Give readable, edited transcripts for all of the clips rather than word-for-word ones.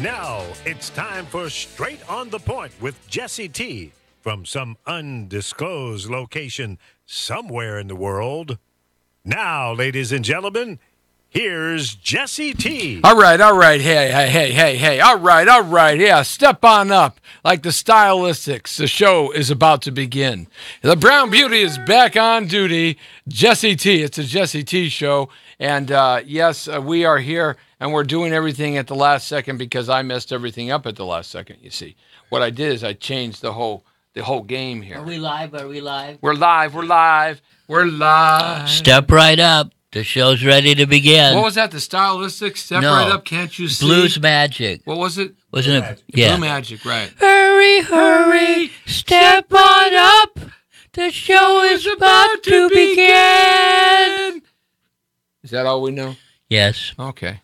Now it's time for Straight on the Point with Jesse T. from some undisclosed location somewhere in the world. Now, ladies and gentlemen, here's Jesse T. All right. Hey. All right. Yeah, step on up. Like the stylistics, the show is about to begin. The Brown Beauty is back on duty. Jesse T. It's a Jesse T show. And yes, we are here, and we're doing everything at the last second because I messed everything up at the last second, you see. What I did is I changed the whole game here. Are we live? We're live. Step right up. The show's ready to begin. What was that? The stylistic? Step right up, can't you see? Blues Magic. What was it? Wasn't it? Yeah. Blue Magic, right. Hurry, step on up. The show is about to begin. Is that all we know? Yes. Okay.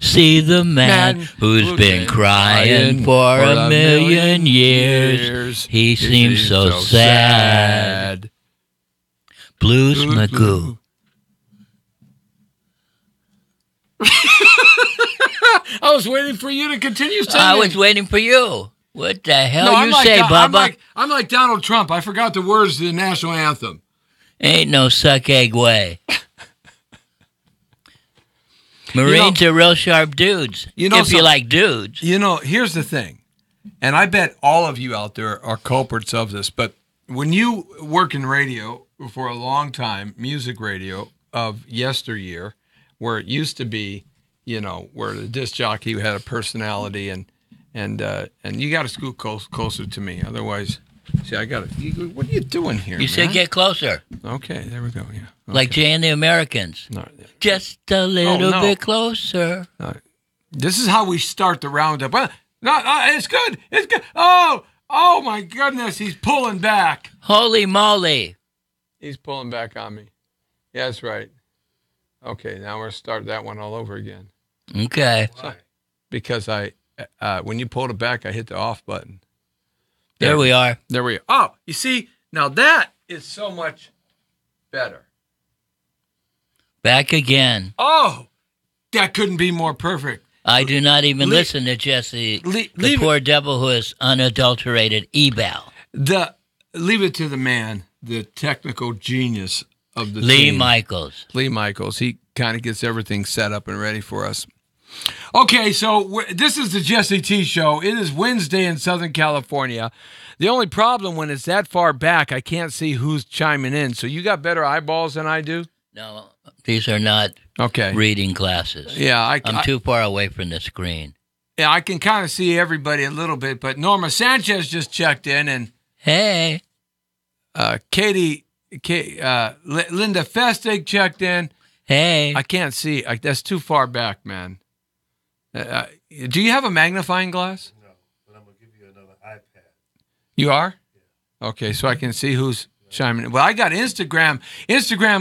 See the man who's been crying for a million years. He seems so sad. Blues Magoo. I was waiting for you to continue singing. I was waiting for you. What the hell you say, Bubba? I'm like Donald Trump. I forgot the words to the national anthem. Ain't no suck egg way. Marines are real sharp dudes. You like dudes. Here's the thing, and I bet all of you out there are culprits of this, but when you work in radio for a long time, music radio of yesteryear, where it used to be, where the disc jockey had a personality, and you got to scoot closer to me, otherwise. See, I got to. What are you doing here? You said get closer. Okay, there we go. Yeah, okay. Like Jay and the Americans. No. Just a little bit closer. No. This is how we start the roundup. No, it's good. It's good. Oh my goodness, he's pulling back. Holy moly! He's pulling back on me. Yeah, that's right. Okay, now we're gonna start that one all over again. Okay. Because when you pulled it back, I hit the off button. There we are. There we are. Oh, you see, now that is so much better. Back again. Oh, that couldn't be more perfect. I do not even listen to Jesse, the poor devil who is unadulterated eval. Leave it to the man, the technical genius of the Lee team. Lee Michaels. He kind of gets everything set up and ready for us. Okay, so this is the Jesse T Show. It is Wednesday in Southern California. The only problem when it's that far back, I can't see who's chiming in. So you got better eyeballs than I do? No, these are not reading glasses. Yeah, I'm too far away from the screen. Yeah, I can kind of see everybody a little bit, but Norma Sanchez just checked in, and hey, Linda Festig checked in. Hey, I can't see. That's too far back, man. Do you have a magnifying glass? No, but I'm going to give you another iPad. You are? Yeah. Okay, so I can see who's chiming in. Well, I got Instagram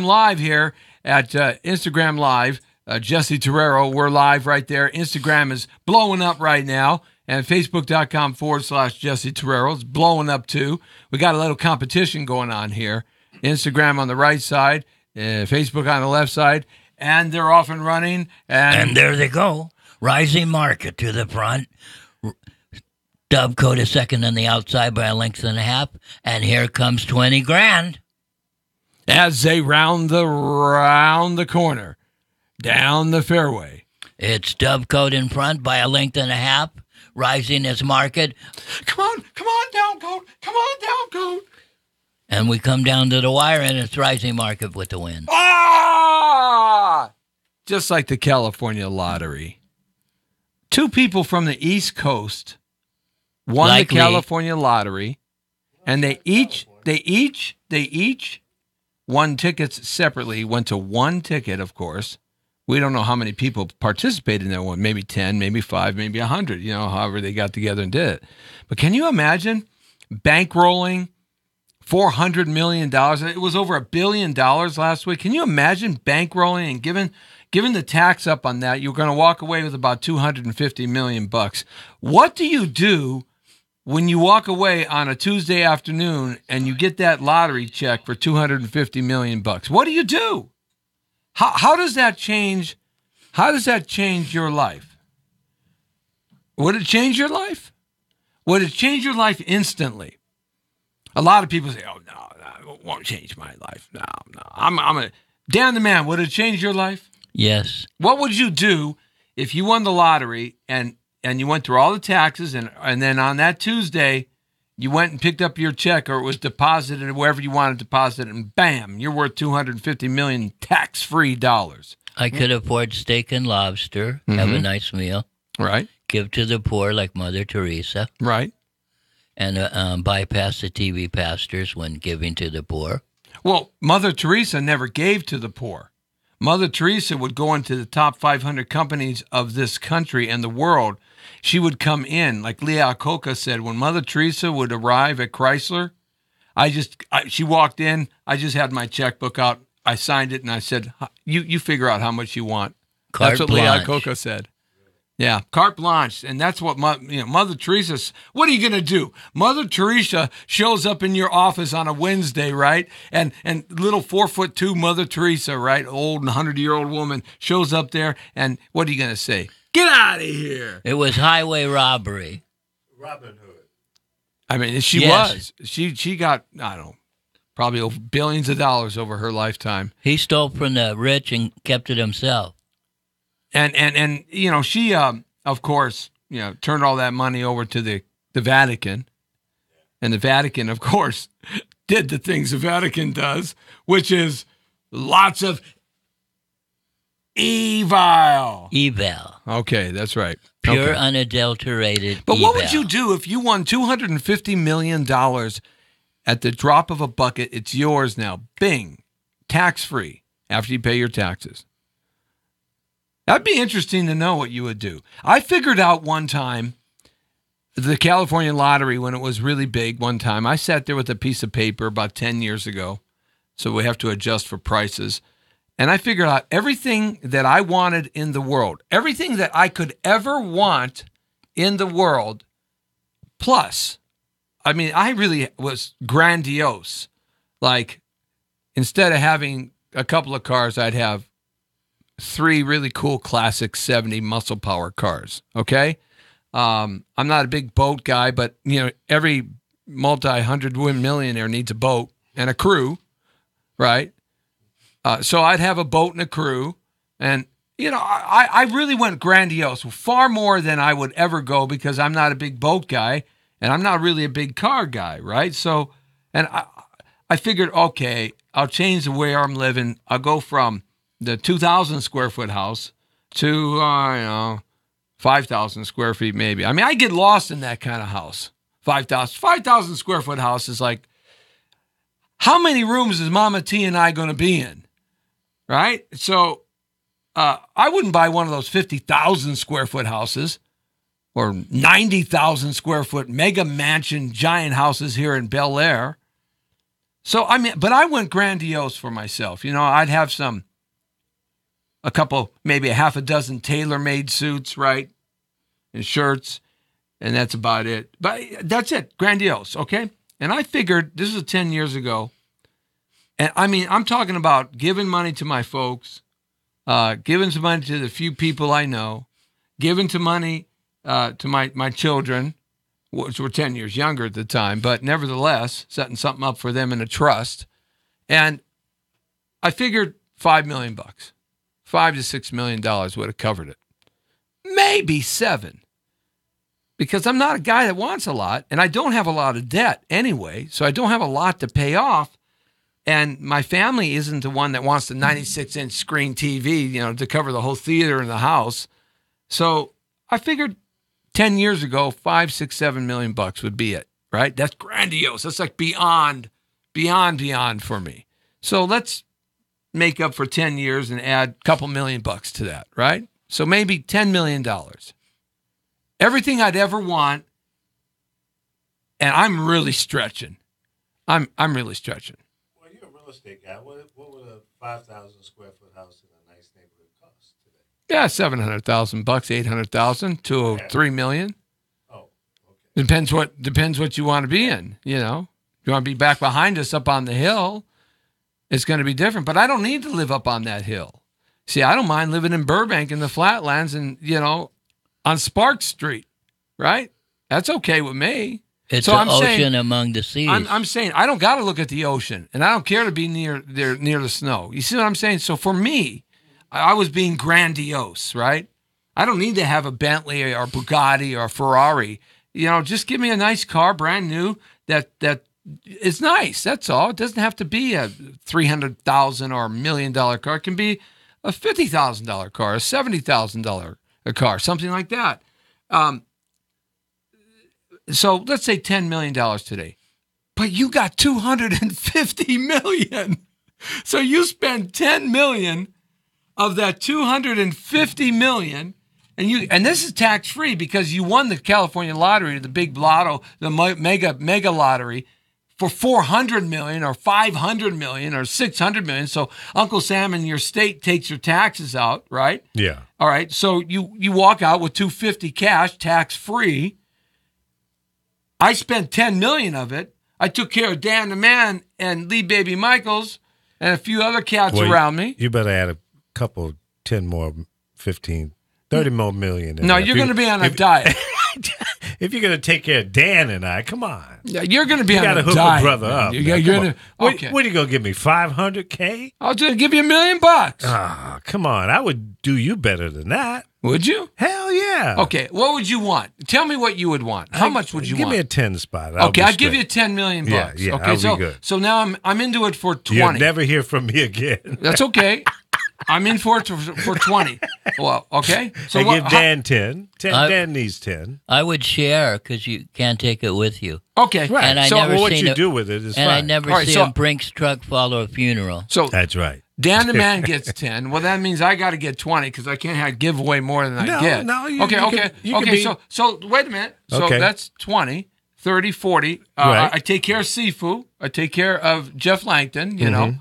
Live here at Instagram Live. Jesse Torrero, we're live right there. Instagram is blowing up right now. And Facebook.com/Jesse Torrero is blowing up too. We got a little competition going on here. Instagram on the right side, Facebook on the left side, and they're off and running. And there they go. Rising market to the front. Dovecoat is second on the outside by a length and a half. And here comes 20 grand. As they round the corner, down the fairway. It's Dovecoat in front by a length and a half. Rising is market. Come on, Dovecoat. Come on, Dovecoat. And we come down to the wire, and it's Rising market with the win. Ah! Just like the California lottery. Two people from the East Coast won the California lottery, and they each won tickets separately. Went to one ticket, of course. We don't know how many people participated in that one. Maybe 10, maybe 5, maybe 100. However they got together and did it. But can you imagine bankrolling $400 million? It was over $1 billion last week. Can you imagine bankrolling and given the tax up on that, you're going to walk away with about $250 million. What do you do when you walk away on a Tuesday afternoon and you get that lottery check for $250 million? What do you do? How does that change? How does that change your life? Would it change your life? Would it change your life instantly? A lot of people say, "Oh no, it won't change my life." No. I'm a Dan the Man. Would it change your life? Yes. What would you do if you won the lottery and you went through all the taxes and then on that Tuesday you went and picked up your check, or it was deposited wherever you wanted to deposit it, and bam, you're worth $250 million tax-free dollars. I could afford steak and lobster, have a nice meal, Right. give to the poor like Mother Teresa, Right. and bypass the TV pastors when giving to the poor. Well, Mother Teresa never gave to the poor. Mother Teresa would go into the top 500 companies of this country and the world. She would come in, like Leah Iacocca said, when Mother Teresa would arrive at Chrysler, she walked in, I just had my checkbook out, I signed it, and I said, you figure out how much you want. That's what Leah Iacocca said. Yeah, carte blanche, and that's what Mother Teresa. What are you gonna do? Mother Teresa shows up in your office on a Wednesday, right? And little 4'2" Mother Teresa, right? Old and 100-year-old woman shows up there, and what are you gonna say? Get out of here! It was highway robbery. Robin Hood. I mean, she was. She got, I don't know, probably over billions of dollars over her lifetime. He stole from the rich and kept it himself. And she, of course, turned all that money over to the Vatican. And the Vatican, of course, did the things the Vatican does, which is lots of evil. Okay, that's right. Pure, okay. Unadulterated But evil. what would you do if you won $250 million at the drop of a bucket? It's yours now. Bing. Tax-free after you pay your taxes. That'd be interesting to know what you would do. I figured out one time, the California lottery, when it was really big one time, I sat there with a piece of paper about 10 years ago, so we have to adjust for prices, and I figured out everything that I wanted in the world, everything that I could ever want in the world, plus, I mean, I really was grandiose. Like, instead of having a couple of cars, I'd have 3 really cool classic 70 muscle power cars. Okay. I'm not a big boat guy, but every multi-hundred-win millionaire needs a boat and a crew. Right. So I'd have a boat and a crew, and, I really went grandiose, far more than I would ever go, because I'm not a big boat guy and I'm not really a big car guy. Right. So, and I figured, okay, I'll change the way I'm living. I'll go from the 2,000 square foot house to, 5,000 square feet maybe. I mean, I get lost in that kind of house. 5,000 square foot house is like, how many rooms is Mama T and I going to be in? Right? So I wouldn't buy one of those 50,000 square foot houses or 90,000 square foot mega mansion giant houses here in Bel Air. So, I mean, but I went grandiose for myself. I'd have a couple, maybe a half a dozen tailor-made suits, right? And shirts, and that's about it. But that's it, grandiose, okay? And I figured, this was 10 years ago, and I mean, I'm talking about giving money to my folks, giving some money to the few people I know, giving some money to my children, which were 10 years younger at the time, but nevertheless, setting something up for them in a trust. And I figured $5 million. $5 to $6 million would have covered it. Maybe $7 million. Because I'm not a guy that wants a lot, and I don't have a lot of debt anyway, so I don't have a lot to pay off. And my family isn't the one that wants the 96-inch screen TV, to cover the whole theater in the house. So I figured 10 years ago, $5, $6, $7 million would be it, right? That's grandiose. That's like beyond for me. So let's make up for 10 years and add a couple $1 million to that, right? So maybe $10 million. Everything I'd ever want, and I'm really stretching. I'm really stretching. Well, you're a real estate guy. What would a 5,000 square foot house in a nice neighborhood cost today? Yeah, $700,000, $800,000 to $3 million. Oh, okay. Depends what you want to be in. You want to be back behind us up on the hill, it's going to be different. But I don't need to live up on that hill. See, I don't mind living in Burbank in the Flatlands and on Spark Street. right? That's okay with me. It's so an I'm ocean saying, among the seas. I'm saying I don't got to look at the ocean, and I don't care to be near the snow. You see what I'm saying? So for me, I was being grandiose, right? I don't need to have a Bentley or Bugatti or Ferrari. Just give me a nice car, brand new, that is nice. That's all. It doesn't have to be a $300,000 or $1 million car. It can be a $50,000 car, a $70,000 car, something like that. So let's say $10 million today, but you got $250 million. So you spend $10 million of that $250 million, and this is tax free because you won the California lottery, the big lotto, the mega lottery, for $400 million or $500 million or $600 million. So Uncle Sam in your state takes your taxes out, right? Yeah. All right. So you walk out with $250 cash, tax free. I spent $10 million of it. I took care of Dan the Man and Lee Baby Michaels and a few other cats around me. You better add a couple, 10 more, 15, 30 more million. No, you're going to be on a diet. If you're going to take care of Dan and I, come on. Yeah, you're going to be on a diet. You got to hook a brother up. Okay. What are you going to give me, $500K? I'll just give you $1 million. Ah, come on. I would do you better than that. Would you? Hell yeah. Okay, what would you want? Tell me what you would want. How much would you want? Give me a 10 spot. I'll give you $10 million. Yeah, okay, I'll be good. So now I'm into it for 20. You'll never hear from me again. That's okay. I'm in for it for 20. Well, okay. So give Dan 10. Dan needs 10. I would share because you can't take it with you. Okay. Right. And what you do with it is fine. And I never see a Brinks truck follow a funeral. So that's right. Dan the Man gets 10. Well, that means I got to get 20 because I can't give away more than I get. Okay. So wait a minute. So that's 20, 30, 40. Right. I take care of Sifu. I take care of Jeff Langton, you know.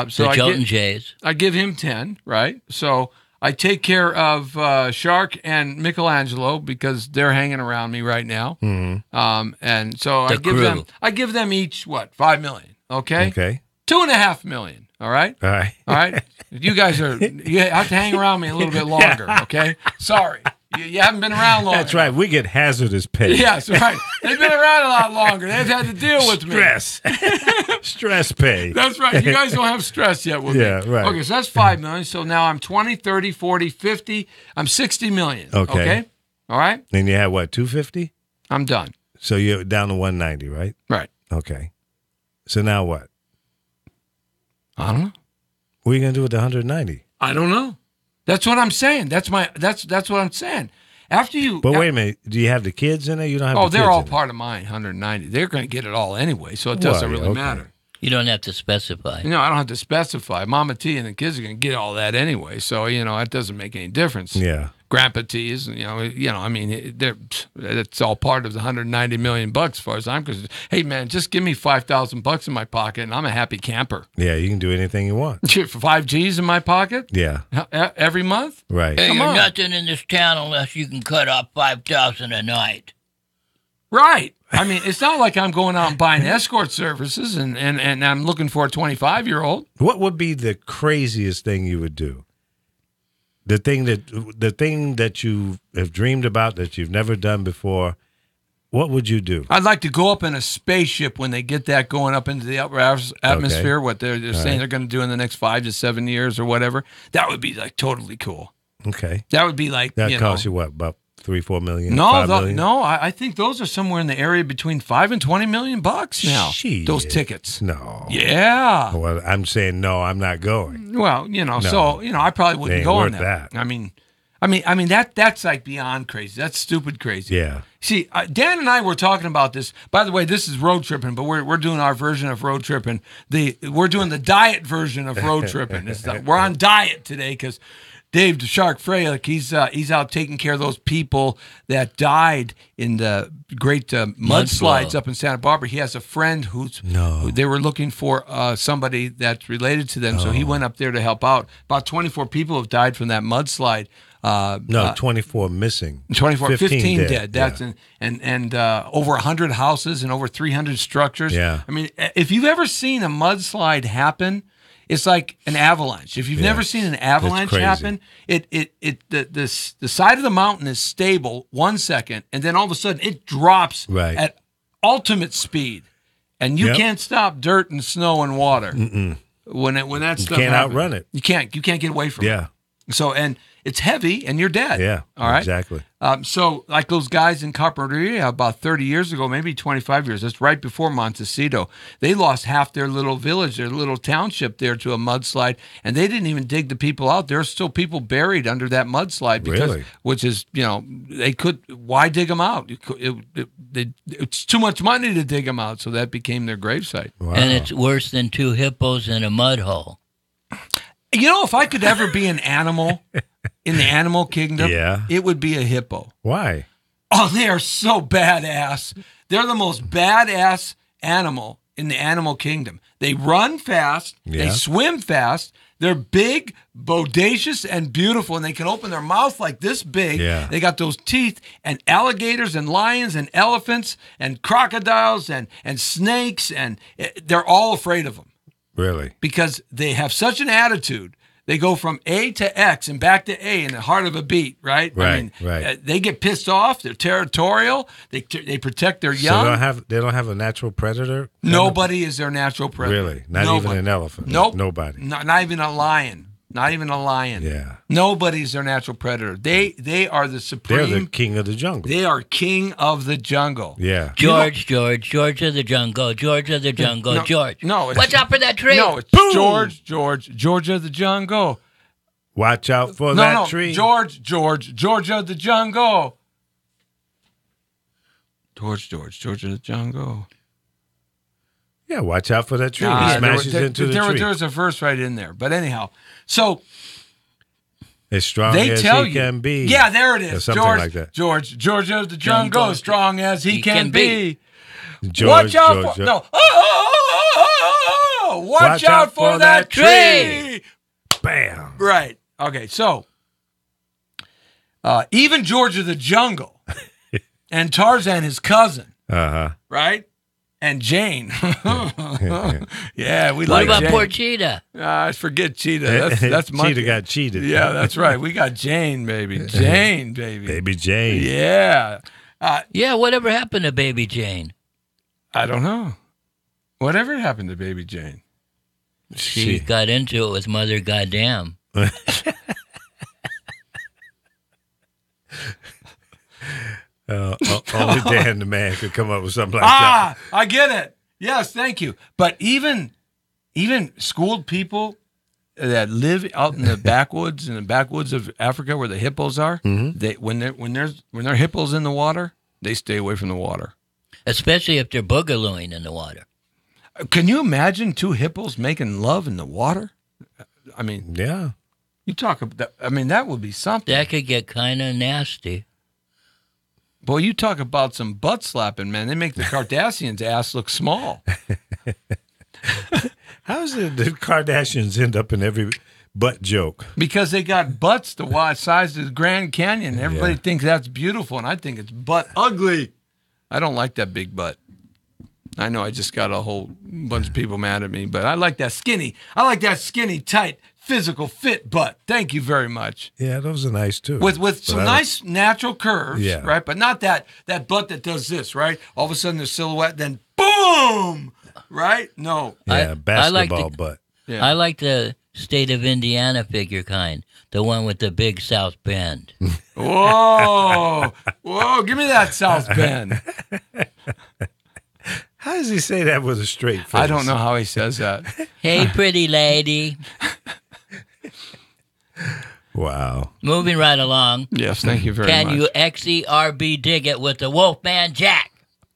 So the Jolton Jays. I give him 10, right? So I take care of Shark and Michelangelo because they're hanging around me right now. And so I give them each what, $5 million. Okay. Okay. $2.5 million. All right. All right. All right. You guys you have to hang around me a little bit longer. Okay. Sorry. You haven't been around long. That's right. We get hazardous pay. Yes, right. They've been around a lot longer. They've had to deal with me. Stress pay. That's right. You guys don't have stress yet with me. Yeah, right. Okay, so that's $5 million. So now I'm 20, 30, 40, 50. I'm $60 million. Okay. All right? Then you have what, 250? I'm done. So you're down to 190, right? Right. Okay. So now what? I don't know. What are you going to do with the 190? I don't know. That's what I'm saying. That's what I'm saying. After you, but wait a minute. Do you have the kids in there? You don't have. They're all part of mine. 190. They're going to get it all anyway, so it doesn't really matter. You don't have to specify. No, I don't have to specify. Mama T and the kids are going to get all that anyway, so it doesn't make any difference. Yeah. Grandpa T is, I mean, it's all part of the $190 million as far as I'm concerned. Hey, man, just give me $5,000 in my pocket, and I'm a happy camper. Yeah, you can do anything you want. For 5 G's in my pocket? Yeah. Every month? Right. Hey, you're nothing in this town unless you can cut off $5,000 a night. Right. I mean, it's not like I'm going out and buying escort services and I'm looking for a 25-year-old. What would be the craziest thing you would do? The thing that you have dreamed about that you've never done before, what would you do? I'd like to go up in a spaceship when they get that going up into the upper atmosphere, what they're saying they're going to do in the next 5 to 7 years or whatever. That would be like totally cool. Okay. That would be like, that costs you what, about $3-4 million? No, I think those are somewhere in the area between $5 and $20 million now. Shit. Those tickets. No. Yeah. Well, I'm saying no. I'm not going. Well, so I probably wouldn't go on that. I mean, that's like beyond crazy. That's stupid crazy. Yeah. See, Dan and I were talking about this. By the way, this is road tripping, but we're doing our version of road tripping. We're doing the diet version of road tripping. We're on diet today because Dave the Shark Freilich, he's out taking care of those people that died in the great mudslides up in Santa Barbara. He has a friend who they were looking for somebody that's related to them, so he went up there to help out. About 24 people have died from that mudslide. 24 missing. 15 dead. That's and over 100 houses and over 300 structures. Yeah. I mean, if you've ever seen a mudslide happen, It's like an avalanche. If you've never seen an avalanche happen, the side of the mountain is stable 1 second, and then all of a sudden it drops at ultimate speed, and you can't stop dirt and snow and water. When that stuff you can't happens, outrun it. You can't get away from it. So, and it's heavy, and you're dead. Yeah. All right. Exactly. So, like those guys in Carpinteria about 30 years ago, maybe 25 years. That's right before Montecito. They lost half their little village, their little township there to a mudslide, and they didn't even dig the people out. There are still people buried under that mudslide because, which is, they could. Why dig them out? It's too much money to dig them out, so that became their gravesite. Wow. And it's worse than 2 hippos in a mud hole. If I could ever be an animal in the animal kingdom, it would be a hippo. Why? Oh, they are so badass. They're the most badass animal in the animal kingdom. They run fast. They swim fast. They're big, bodacious, and beautiful, and they can open their mouth like this big. Yeah. They got those teeth, and alligators and lions and elephants and crocodiles and snakes, and they're all afraid of them. Really? Because they have such an attitude. They go from A to X and back to A in the heart of a beat, right? Right, They get pissed off. They're territorial. They protect their young. So they don't have a natural predator? Nobody is their natural predator. Really? Not even an elephant? Nope. Nobody? Not even a lion. Not even a lion. Yeah. Nobody's their natural predator. They are the supreme. They're the king of the jungle. They are king of the jungle. Yeah. George of the jungle, George of the jungle, George. No. Watch out for that tree. No, it's George of the jungle. Watch out for that tree. George of the jungle. George of the jungle. Yeah, watch out for that tree. He smashes into the tree. There was a verse right in there. But anyhow, so as strong as he can be. Yeah, there it is. Or something like that. George of the jungle, strong as he can be. Watch out for watch out for that tree. Bam. Right. Okay, so even George of the jungle and Tarzan, his cousin, right? And Jane. Yeah, we like Jane. What about poor Cheetah? I forget Cheetah. That's monkey. Cheetah got cheated. Yeah, that's right. We got Jane, baby. Jane, baby. Baby Jane. Yeah. Whatever happened to Baby Jane? I don't know. Whatever happened to Baby Jane? She got into it with Mother Goddamn. Only Dan the man could come up with something like that. I get it. Yes, thank you. But even schooled people that live out in the backwoods of Africa where the hippos are, they when there are hippos in the water, they stay away from the water. Especially if they're boogalooing in the water. Can you imagine 2 hippos making love in the water? I mean, yeah. You talk about. I mean, that would be something. That could get kind of nasty. Boy, you talk about some butt slapping, man. They make the Kardashians' ass look small. How is it the Kardashians end up in every butt joke? Because they got butts the size of the Grand Canyon. Everybody thinks that's beautiful, and I think it's butt ugly. I don't like that big butt. I know I just got a whole bunch of people mad at me, but I like that skinny. I like that skinny, tight, physical, fit butt. Thank you very much. Yeah, those are nice too. With some nice natural curves, right? But not that butt that does this, right? All of a sudden the silhouette, then boom, right? No. Yeah, basketball butt. Yeah. I like the state of Indiana figure kind, the one with the big South Bend. Whoa, give me that South Bend. How does he say that with a straight face? I don't know how he says that. Hey, pretty lady. Wow. Moving right along. Yes, thank you very much. Can you XERB dig it with the Wolfman Jack?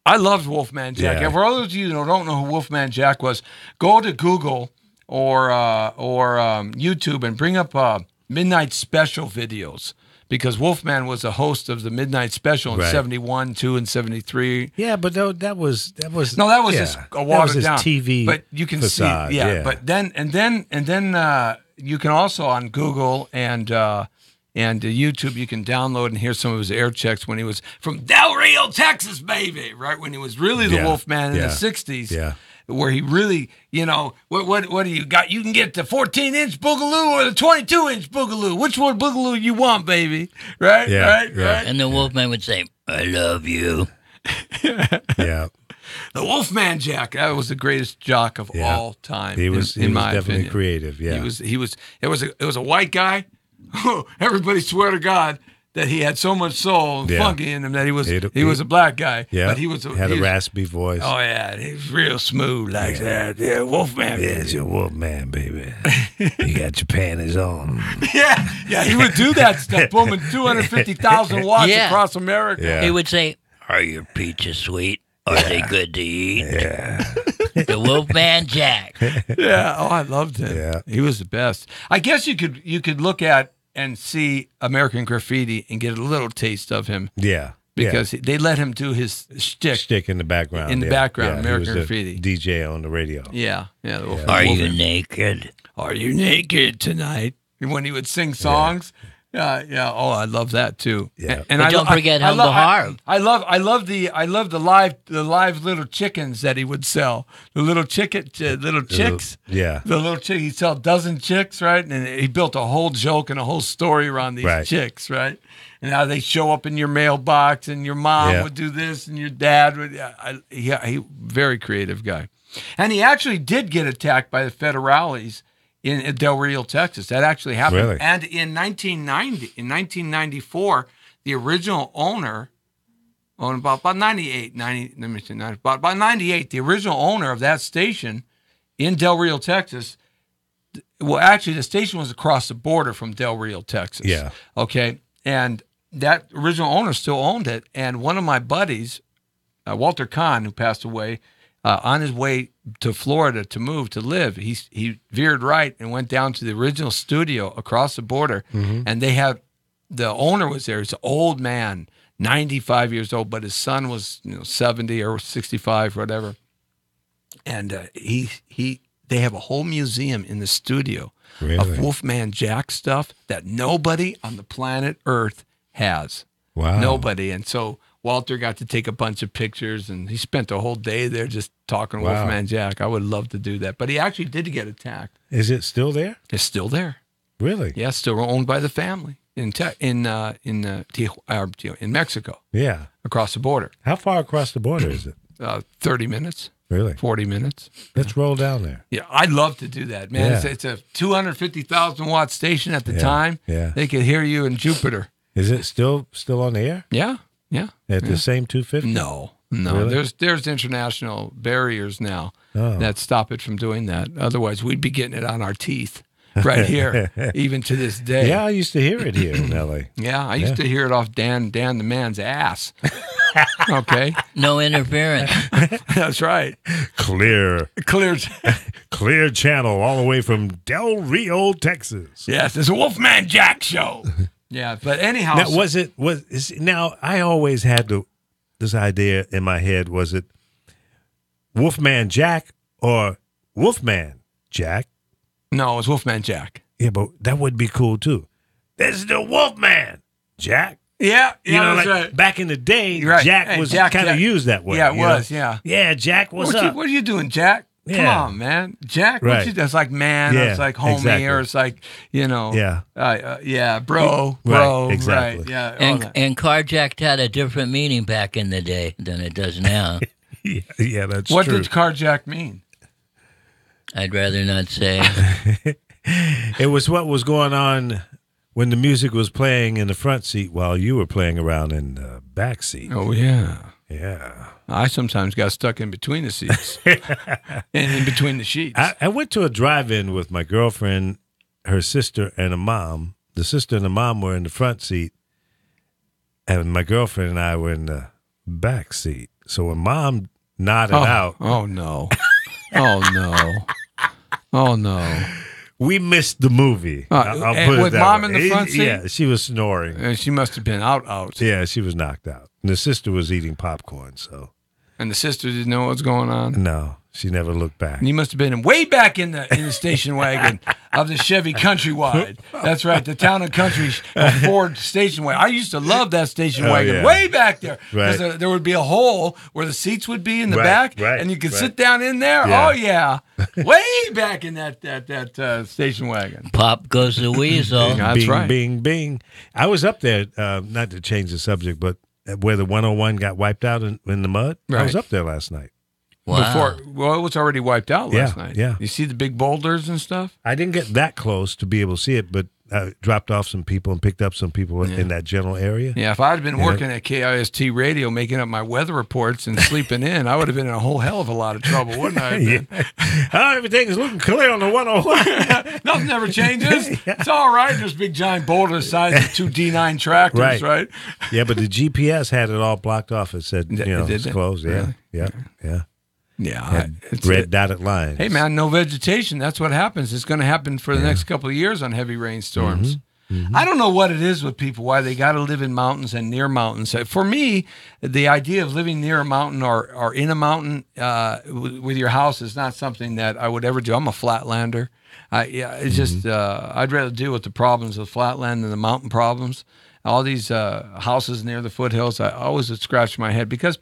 I loved Wolfman Jack. Yeah. For all those of you who don't know who Wolfman Jack was, go to Google or YouTube and bring up Midnight Special videos. Because Wolfman was a host of the Midnight Special in 71, 2, and 73. Yeah, but that was just a watered down TV. But you can facade, see, But then you can also on Google and YouTube you can download and hear some of his air checks when he was from Del Rio, Texas, baby. Right when he was really the Wolfman in the '60s. Yeah. where he really, what do you got? You can get the 14-inch boogaloo or the 22-inch boogaloo. Which one boogaloo you want, baby? Right? Yeah, Right? yeah. Right? And the Wolfman would say, I love you. Yeah. The Wolfman Jack. That was the greatest jock of all time. He was in my definitely opinion. creative. Yeah. It was a white guy. Everybody swear to God that he had so much soul and funky in him that he was a black guy. Yeah. But he had a raspy voice. Oh yeah, he was real smooth like that. Yeah, Wolfman. Yeah, it's your Wolfman, baby. You got your panties on. Yeah, he would do that stuff, booming 250,000 watts across America. Yeah. He would say, are your peaches sweet? Are they good to eat? Yeah. The Wolfman Jack. Yeah. Oh, I loved him. Yeah. He was the best. I guess you could look at and see American Graffiti and get a little taste of him. Yeah. Because they let him do his shtick in the background. in the background. Yeah, American he was Graffiti. DJ on the radio. Yeah. The Wolfman. Are you naked? Are you naked tonight? When he would sing songs. Yeah. Oh, I love that too. Yeah. And don't forget Humble Harp. I love the live little chickens that he would sell. The little little chicks. Yeah. The little chick. He'd sell a dozen chicks, right? And he built a whole joke and a whole story around these chicks, right? And how they show up in your mailbox, and your mom would do this, and your dad would. He very creative guy, and he actually did get attacked by the federales in Del Rio, Texas. That actually happened. Really? And in 1994, the original owner, about 98, the original owner of that station in Del Rio, Texas, well, actually, the station was across the border from Del Rio, Texas. Yeah. Okay. And that original owner still owned it. And one of my buddies, Walter Kahn, who passed away, on his way to Florida to move to live, he veered right and went down to the original studio across the border, and the owner was there. He's an old man, 95 years old, but his son was 70 or 65, whatever. And they have a whole museum in the studio of Wolfman Jack stuff that nobody on the planet Earth has. Wow. Nobody. And so Walter got to take a bunch of pictures, and he spent a whole day there just talking to Wolfman Jack. I would love to do that. But he actually did get attacked. Is it still there? It's still there. Really? Yeah, still owned by the family in Mexico. Yeah. Across the border. How far across the border is it? 30 minutes. Really? 40 minutes. Let's roll down there. Yeah, I'd love to do that, man. Yeah. It's a 250,000 watt station at the time. Yeah. They could hear you in Jupiter. Is it still on the air? Yeah. At the same 250? No. Really? There's international barriers now Oh. that stop it from doing that. Otherwise, we'd be getting it on our teeth right here, even to this day. Yeah, I used to hear it here in L.A. Yeah, I used to hear it off Dan the man's ass. Okay. No interference. That's right. Clear channel all the way from Del Rio, Texas. Yes, it's a Wolfman Jack show. Yeah, but anyhow. Now, I always had this idea in my head, was it Wolfman Jack or Wolfman Jack? No, it was Wolfman Jack. Yeah, but that would be cool too. This is the Wolfman Jack. Yeah, that's right. Back in the day, Right. Jack Hey, was Jack, kind of used that way. Yeah, it you was, know? yeah. Yeah, Jack, what's up? What are you doing, Jack? Come Yeah. on, man. Jack, Right. what you do? It's like man, or Yeah, it's like homie, exactly. or it's like, Yeah. bro, Right, exactly. right, yeah. all that. And carjacked had a different meaning back in the day than it does now. Yeah, that's What true. did carjack mean? I'd rather not say. It was what was going on when the music was playing in the front seat while you were playing around in the back seat. Oh, yeah. Yeah. I sometimes got stuck in between the seats and in between the sheets. I went to a drive-in with my girlfriend, her sister, and a mom. The sister and the mom were in the front seat, and my girlfriend and I were in the back seat. So when mom nodded out, Oh, no. Oh, no. Oh, no. we missed the movie. I'll and put it with that mom way. in the front seat? Yeah, she was snoring. And she must have been out. Yeah, she was knocked out. And the sister was eating popcorn, so And the sister didn't know what was going on. no. She never looked back. And you must have been way back in the station wagon of the Chevy Countrywide. That's right, the Town and Country Ford station wagon. I used to love that station wagon way back there. Because there would be a hole where the seats would be in the back, and you could sit down in there. Yeah. Oh, yeah. Way back in that station wagon. Pop goes the weasel. That's right. Bing, bing. I was up there, not to change the subject, but where the 101 got wiped out in the mud. I was up there last night. Wow. It was already wiped out last night. Yeah. You see the big boulders and stuff? I didn't get that close to be able to see it, but I dropped off some people and picked up some people in that general area. Yeah, if I had been working at KIST radio, making up my weather reports and sleeping in, I would have been in a whole hell of a lot of trouble, wouldn't I? Everything's looking clear on the 101. Nothing ever changes. It's all right. There's big giant boulders the size of two D9 tractors, right? Yeah, but the GPS had it all blocked off. It said, it's closed. Yeah, really? yeah. Yeah, it's red dotted lines. Hey, man, no vegetation. That's what happens. It's going to happen for the next couple of years on heavy rainstorms. Mm-hmm. I don't know what it is with people, why they got to live in mountains and near mountains. For me, the idea of living near a mountain or in a mountain with your house is not something that I would ever do. I'm a flatlander. It's just I'd rather deal with the problems of flatland than the mountain problems. All these houses near the foothills, I always would scratch my head because,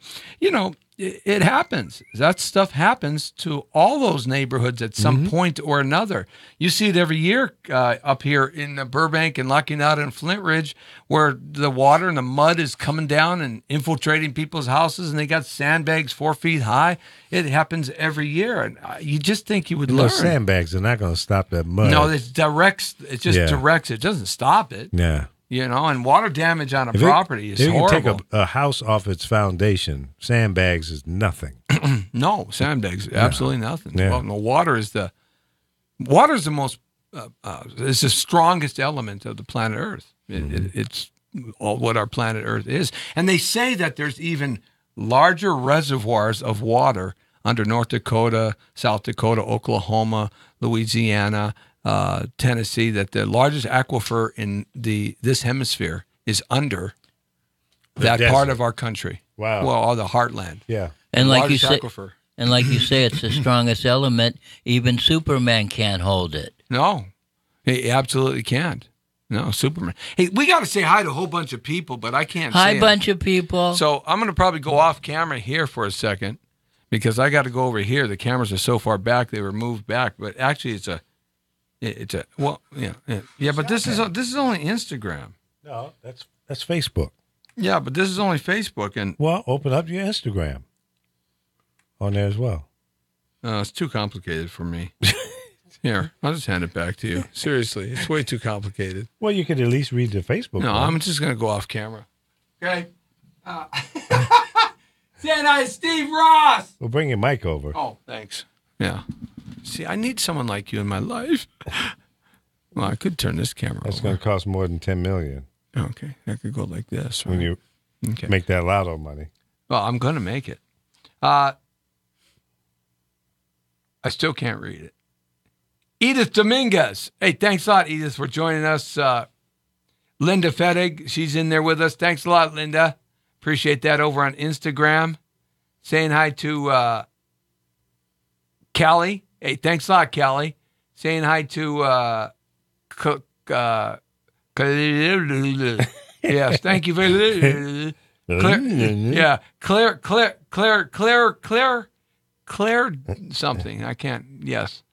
it happens. That stuff happens to all those neighborhoods at some point or another. You see it every year up here in Burbank and Lucky Knot and Flint Ridge, where the water and the mud is coming down and infiltrating people's houses, and they got sandbags 4 feet high. It happens every year, and you just think you would learn. Those sandbags are not going to stop that mud. No, it directs. It just directs. It doesn't stop it. Yeah. And water damage on a property is horrible. If you can take a house off its foundation, sandbags is nothing. No, sandbags, absolutely nothing. Yeah. Well, no, water is the most, it's the strongest element of the planet Earth. It's all what our planet Earth is. And they say that there's even larger reservoirs of water under North Dakota, South Dakota, Oklahoma, Louisiana, Tennessee, that the largest aquifer in this hemisphere is under that part of our country. Wow. Well, all the heartland. Yeah. And like you say, it's the strongest element. Even Superman can't hold it. No, he absolutely can't. No, Superman. Hey, we got to say hi to a whole bunch of people, but I can't say Hi, bunch of people. So I'm going to probably go off camera here for a second because I got to go over here. The cameras are so far back; they were moved back. But actually, but this is only Instagram. No, that's Facebook. Yeah, but this is only Facebook, and open up your Instagram on there as well. It's too complicated for me. Here, I'll just hand it back to you. Seriously, it's way too complicated. Well, you could at least read the Facebook. No, I'm just going to go off camera. Okay. Saying hi, Steve Ross. We'll bring your mic over. Oh, thanks. Yeah. See, I need someone like you in my life. Well, I could turn this camera That's over. going to cost more than $10 million. Okay, I could go like this. Right? When you make that lotto money. Well, I'm going to make it. I still can't read it. Edith Dominguez. Hey, thanks a lot, Edith, for joining us. Linda Fettig, she's in there with us. Thanks a lot, Linda. Appreciate that over on Instagram. Saying hi to Callie. Hey, thanks a lot, Callie. Saying hi to yes, thank you very much. Claire something. I can't. Yes.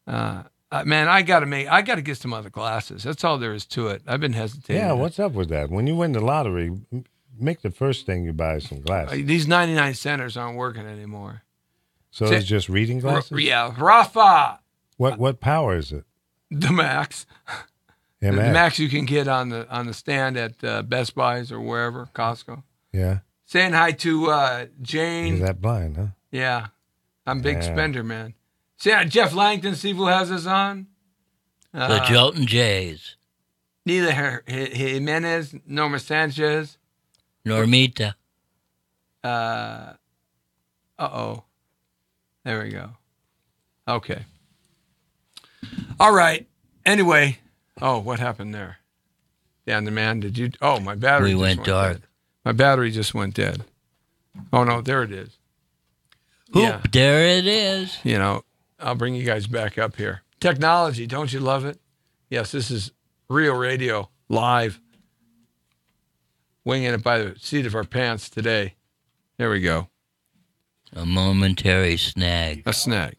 Man, I gotta get some other glasses. That's all there is to it. I've been hesitating. Yeah, what's up with that? When you win the lottery, make the first thing you buy some glasses. These 99 centers aren't working anymore. So it's just reading glasses? Yeah, Rafa. What power is it? The max. Yeah, the max you can get on the stand at Best Buys or wherever, Costco. Yeah. Saying hi to Jane. You're that blind, huh? Yeah, I'm a big spender, man. See, Jeff Langton, see who has us on? The Jolton Jays. Neither Jimenez, Norma Sanchez. Normita. Uh-oh. There we go. Okay. All right. Anyway. Oh, what happened there? Dan the man, did you? Oh, my battery went dark. Dead. My battery just went dead. Oh, no, there it is. Oop, there it is. You know, I'll bring you guys back up here. Technology, don't you love it? Yes, this is Real Radio, live. Winging it by the seat of our pants today. There we go. A momentary snag. A snag.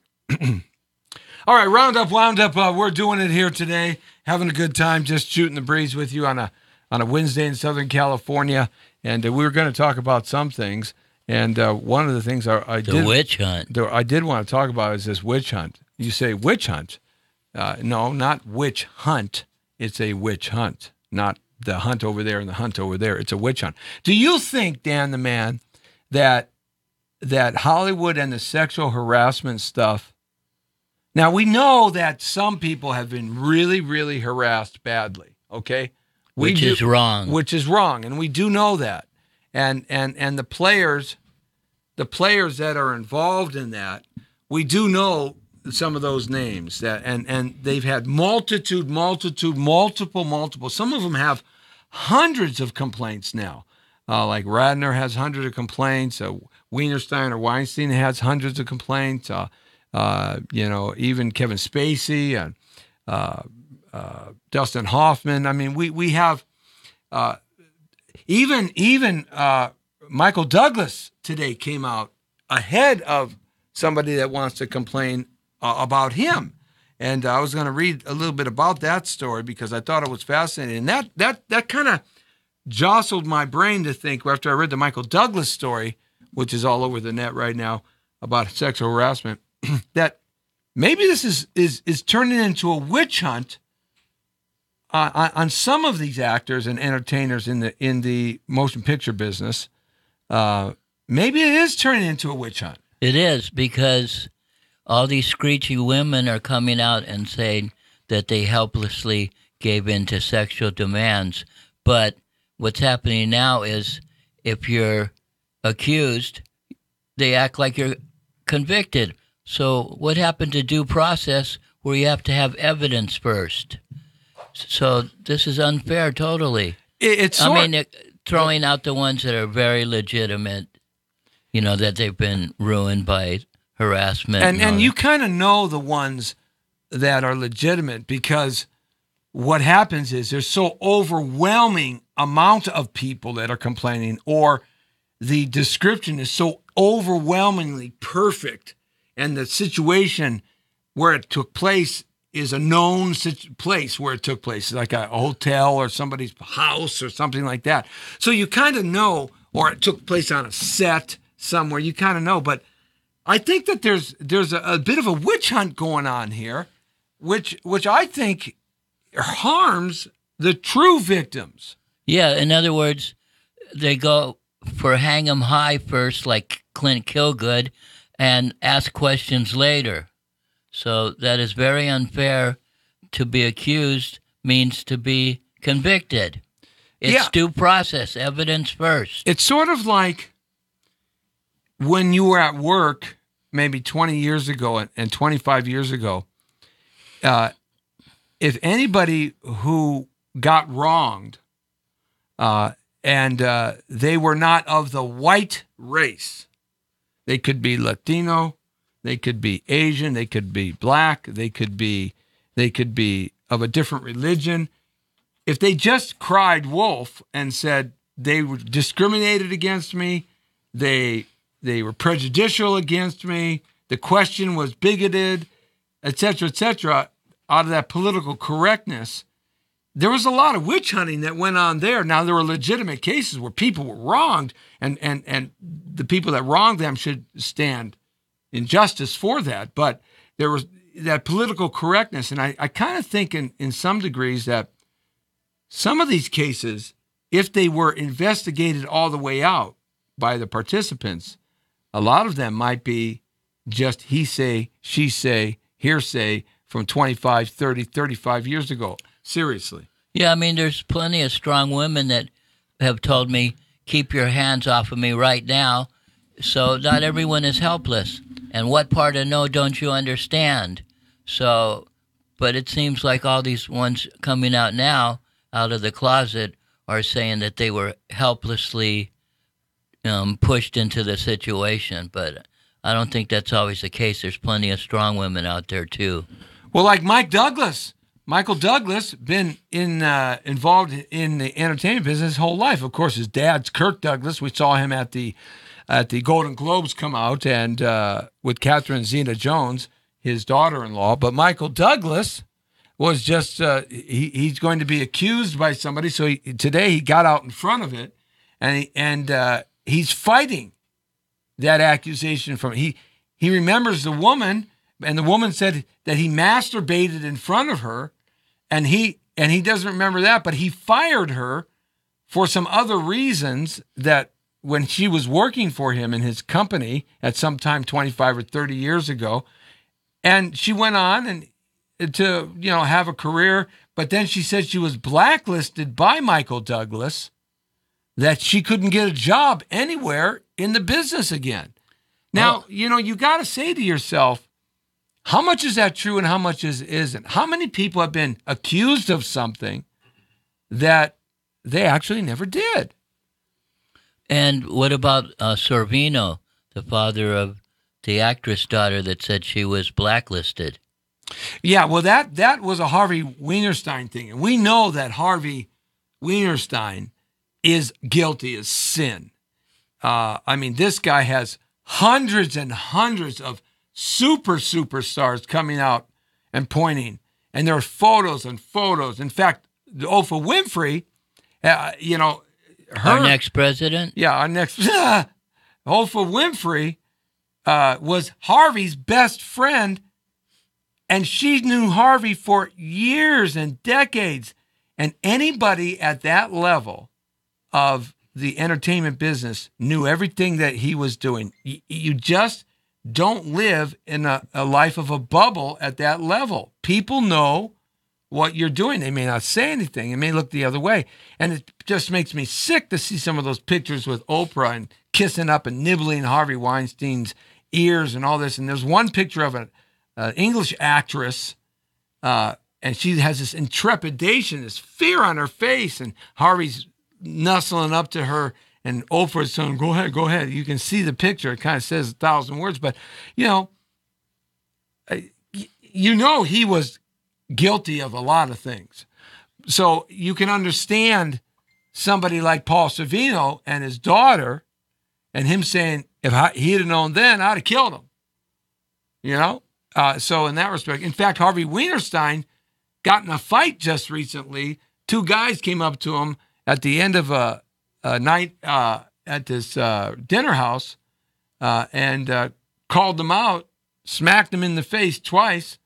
All right, Roundup, Wound Up. We're doing it here today. Having a good time, just shooting the breeze with you on a Wednesday in Southern California. And we were going to talk about some things. And one of the things I did... The witch hunt. I did want to talk about is this witch hunt. You say witch hunt. No, not witch hunt. It's a witch hunt, not the hunt over there and the hunt over there. It's a witch hunt. Do you think, Dan the man, that Hollywood and the sexual harassment stuff... Now, we know that some people have been really, really harassed badly, okay? Which is wrong. Which is wrong, and we do know that. And the players that are involved in that, we do know some of those names that and they've had multiple. Some of them have hundreds of complaints now. Like Radner has hundreds of complaints. Wienerstein or Weinstein has hundreds of complaints. Even Kevin Spacey and Dustin Hoffman. I mean, we have even Michael Douglas today came out ahead of somebody that wants to complain about him. And I was going to read a little bit about that story because I thought it was fascinating. And that kind of jostled my brain to think after I read the Michael Douglas story, which is all over the net right now about sexual harassment, that maybe this is turning into a witch hunt on some of these actors and entertainers in the motion picture business. Maybe it is turning into a witch hunt. It is, because all these screechy women are coming out and saying that they helplessly gave in to sexual demands. But what's happening now is if you're accused, they act like you're convicted. So what happened to due process where you have to have evidence first? So this is unfair totally. Throwing out the ones that are very legitimate, that they've been ruined by harassment. And you kind of know the ones that are legitimate because what happens is there's so overwhelming amount of people that are complaining, or the description is so overwhelmingly perfect, and the situation where it took place is a known place where it took place, like a hotel or somebody's house or something like that. So you kind of know, or it took place on a set somewhere, you kind of know. But I think that there's a bit of a witch hunt going on here, which I think harms the true victims. Yeah, in other words, they go for hang 'em high first, like Clint Kilgood, and ask questions later. So that is very unfair. To be accused means to be convicted. It's due process, evidence first. It's sort of like when you were at work maybe 20 years ago and 25 years ago, if anybody who got wronged and they were not of the white race, they could be Latino, they could be Asian, they could be black, they could be of a different religion. If they just cried wolf and said they were discriminated against me, they were prejudicial against me, the question was bigoted, etc., out of that political correctness, there was a lot of witch hunting that went on there. Now, there were legitimate cases where people were wronged, and the people that wronged them should stand in justice for that. But there was that political correctness, and I kind of think in some degrees that some of these cases, if they were investigated all the way out by the participants, a lot of them might be just he say, she say, hearsay from 25, 30, 35 years ago. Seriously. Yeah, I mean, there's plenty of strong women that have told me, keep your hands off of me right now. So not everyone is helpless. And what part of no don't you understand? So, but it seems like all these ones coming out now, out of the closet, are saying that they were helplessly pushed into the situation. But I don't think that's always the case. There's plenty of strong women out there too. Well, like Michael Douglas, been involved in the entertainment business his whole life. Of course, his dad's Kirk Douglas. We saw him at the Golden Globes come out and with Catherine Zeta-Jones, his daughter-in-law. But Michael Douglas was just he's going to be accused by somebody. So today he got out in front of it, and he's fighting that accusation from he remembers the woman, and the woman said that he masturbated in front of her, and he doesn't remember that, but he fired her for some other reasons that when she was working for him in his company at some time 25 or 30 years ago, and she went on and to have a career, but then she said she was blacklisted by Michael Douglas, that she couldn't get a job anywhere in the business again. Now, you got to say to yourself, how much is that true and how much isn't? How many people have been accused of something that they actually never did? And what about Sorvino, the father of the actress daughter that said she was blacklisted? Yeah, well, that was a Harvey Weinstein thing. And we know that Harvey Weinstein is guilty as sin. This guy has hundreds and hundreds of superstars coming out and pointing. And there are photos and photos. In fact, Oprah Winfrey, our next president? Yeah, our next. Oprah Winfrey was Harvey's best friend, and she knew Harvey for years and decades. And anybody at that level of the entertainment business knew everything that he was doing. You just don't live in a life of a bubble at that level. People know what you're doing. They may not say anything. It may look the other way. And it just makes me sick to see some of those pictures with Oprah and kissing up and nibbling Harvey Weinstein's ears and all this. And there's one picture of an English actress, and she has this intrepidation, this fear on her face, and Harvey's nuzzling up to her, and Oprah's saying, go ahead. You can see the picture. It kind of says 1,000 words, but, he was guilty of a lot of things. So you can understand somebody like Paul Sorvino and his daughter and him saying, if he'd have known then, I'd have killed him. So in that respect, in fact, Harvey Weinstein got in a fight just recently. Two guys came up to him at the end of a night at this dinner house and called him out, smacked him in the face twice,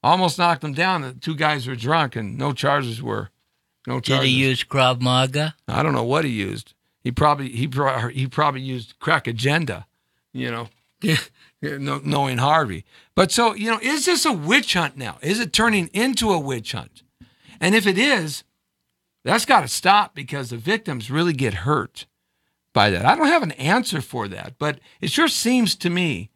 almost knocked him down. The two guys were drunk, and no charges. Did he use Krav Maga? I don't know what he used. He probably used crack agenda, knowing Harvey. But so, is this a witch hunt now? Is it turning into a witch hunt? And if it is, that's got to stop, because the victims really get hurt by that. I don't have an answer for that, but it sure seems to me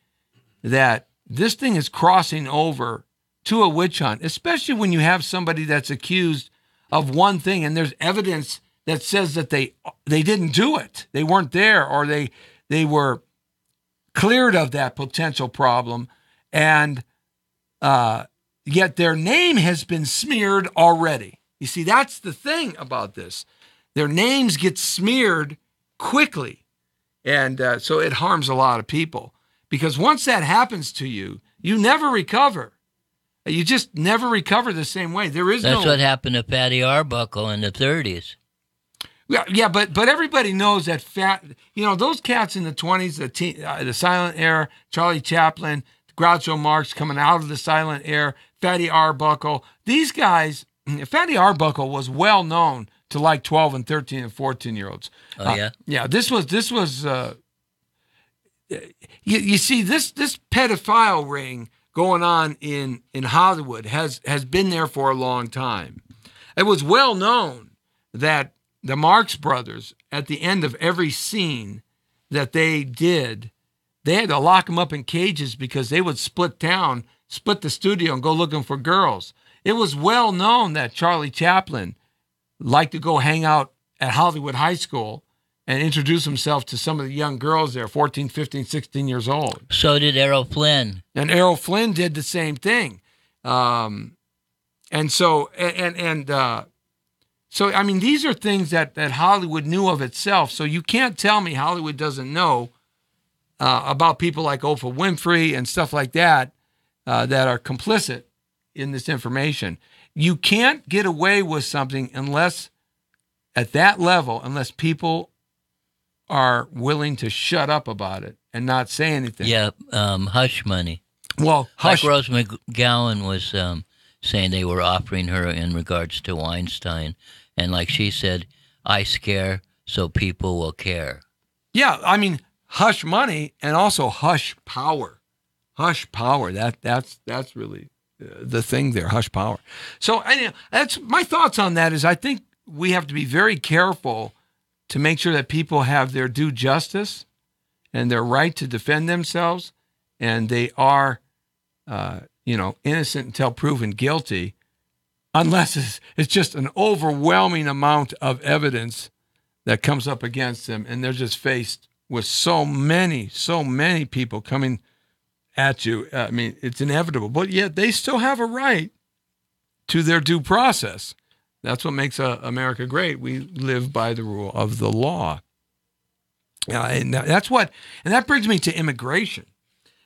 that this thing is crossing over to a witch hunt, especially when you have somebody that's accused of one thing and there's evidence that says that they didn't do it. They weren't there, or they were cleared of that potential problem, and yet their name has been smeared already. You see, that's the thing about this. Their names get smeared quickly, and so it harms a lot of people, because once that happens to you, you never recover. You just never recover the same way. That's what happened to Fatty Arbuckle in the 30s. Yeah, but everybody knows that those cats in the 20s, the silent era, Charlie Chaplin, Groucho Marx coming out of the silent era, Fatty Arbuckle, these guys, Fatty Arbuckle was well known to like 12 and 13 and 14-year-olds. Oh, yeah? Yeah, this was you see, this pedophile ring going on in Hollywood has been there for a long time. It was well known that the Marx Brothers, at the end of every scene that they did, they had to lock them up in cages because they would split the studio and go looking for girls. It was well known that Charlie Chaplin liked to go hang out at Hollywood High School and introduce himself to some of the young girls there, 14, 15, 16 years old. So did Errol Flynn. And Errol Flynn did the same thing. So, I mean, these are things that Hollywood knew of itself. So you can't tell me Hollywood doesn't know about people like Oprah Winfrey and stuff like that that are complicit in this information. You can't get away with something unless, at that level, unless people are willing to shut up about it and not say anything. Yeah, hush money. Well, hush. Like Rose McGowan was saying they were offering her in regards to Weinstein. And like she said, I scare so people will care. Yeah, I mean, hush money and also hush power. Hush power. That's really the thing there, hush power. So that's my thoughts on that is I think we have to be very careful to make sure that people have their due justice and their right to defend themselves, and they are, innocent until proven guilty, unless it's just an overwhelming amount of evidence that comes up against them, and they're just faced with so many people coming at you. I mean, it's inevitable, but yet they still have a right to their due process. That's what makes America great. We live by the rule of the law. And that brings me to immigration,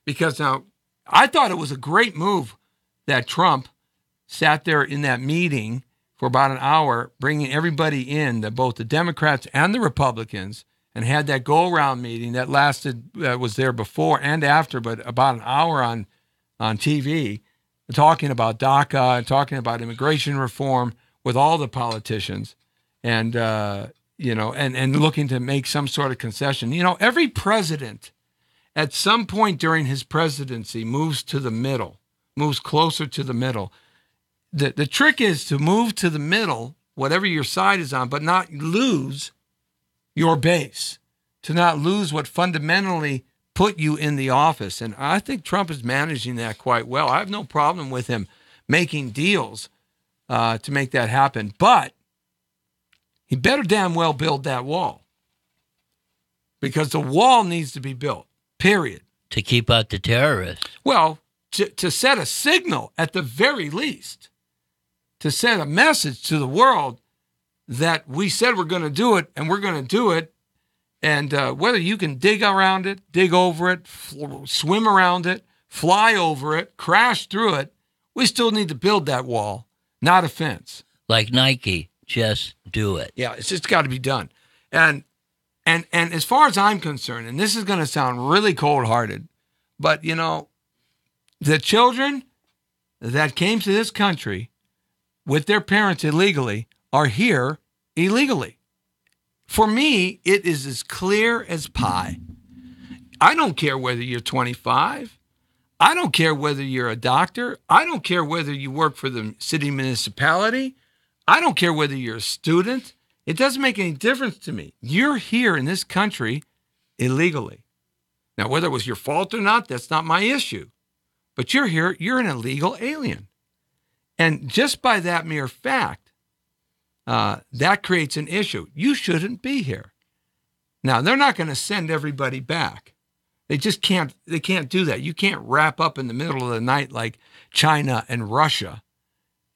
because now I thought it was a great move that Trump sat there in that meeting for about an hour, bringing everybody in, both the Democrats and the Republicans, and had that go-around meeting that was there before and after, but about an hour on TV, talking about DACA and talking about immigration reform with all the politicians, and looking to make some sort of concession. Every president at some point during his presidency moves to the middle, moves closer to the middle. The trick is to move to the middle, whatever your side is on, but not lose your base, to not lose what fundamentally put you in the office. And I think Trump is managing that quite well. I have no problem with him making deals to make that happen, but he better damn well build that wall, because the wall needs to be built, period. To keep out the terrorists. Well, to set a signal at the very least, to send a message to the world that we said we're going to do it, and we're going to do it, and whether you can dig around it, dig over it, swim around it, fly over it, crash through it, we still need to build that wall, not a fence. Like Nike, just do it. Yeah, it's just got to be done. And as far as I'm concerned, and this is going to sound really cold-hearted, but, the children that came to this country with their parents illegally are here illegally. For me, it is as clear as pie. I don't care whether you're 25. I don't care whether you're a doctor. I don't care whether you work for the city municipality. I don't care whether you're a student. It doesn't make any difference to me. You're here in this country illegally. Now, whether it was your fault or not, that's not my issue. But you're here, you're an illegal alien. And just by that mere fact, that creates an issue. You shouldn't be here. Now, they're not going to send everybody back. They just can't do that. You can't wrap up in the middle of the night like China and Russia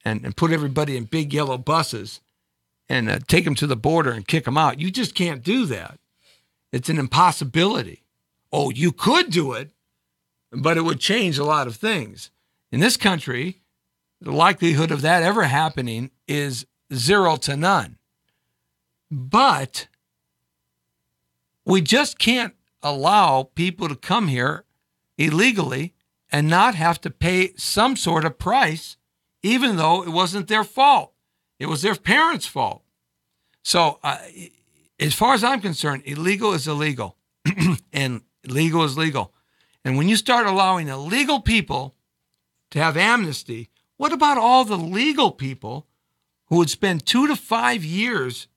and put everybody in big yellow buses and take them to the border and kick them out. You just can't do that. It's an impossibility. Oh, you could do it, but it would change a lot of things. In this country, the likelihood of that ever happening is 0 to none. But we just can't allow people to come here illegally and not have to pay some sort of price, even though it wasn't their fault. It was their parents' fault. So as far as I'm concerned, illegal is illegal and legal is legal. And when you start allowing illegal people to have amnesty, what about all the legal people who would spend 2 to 5 years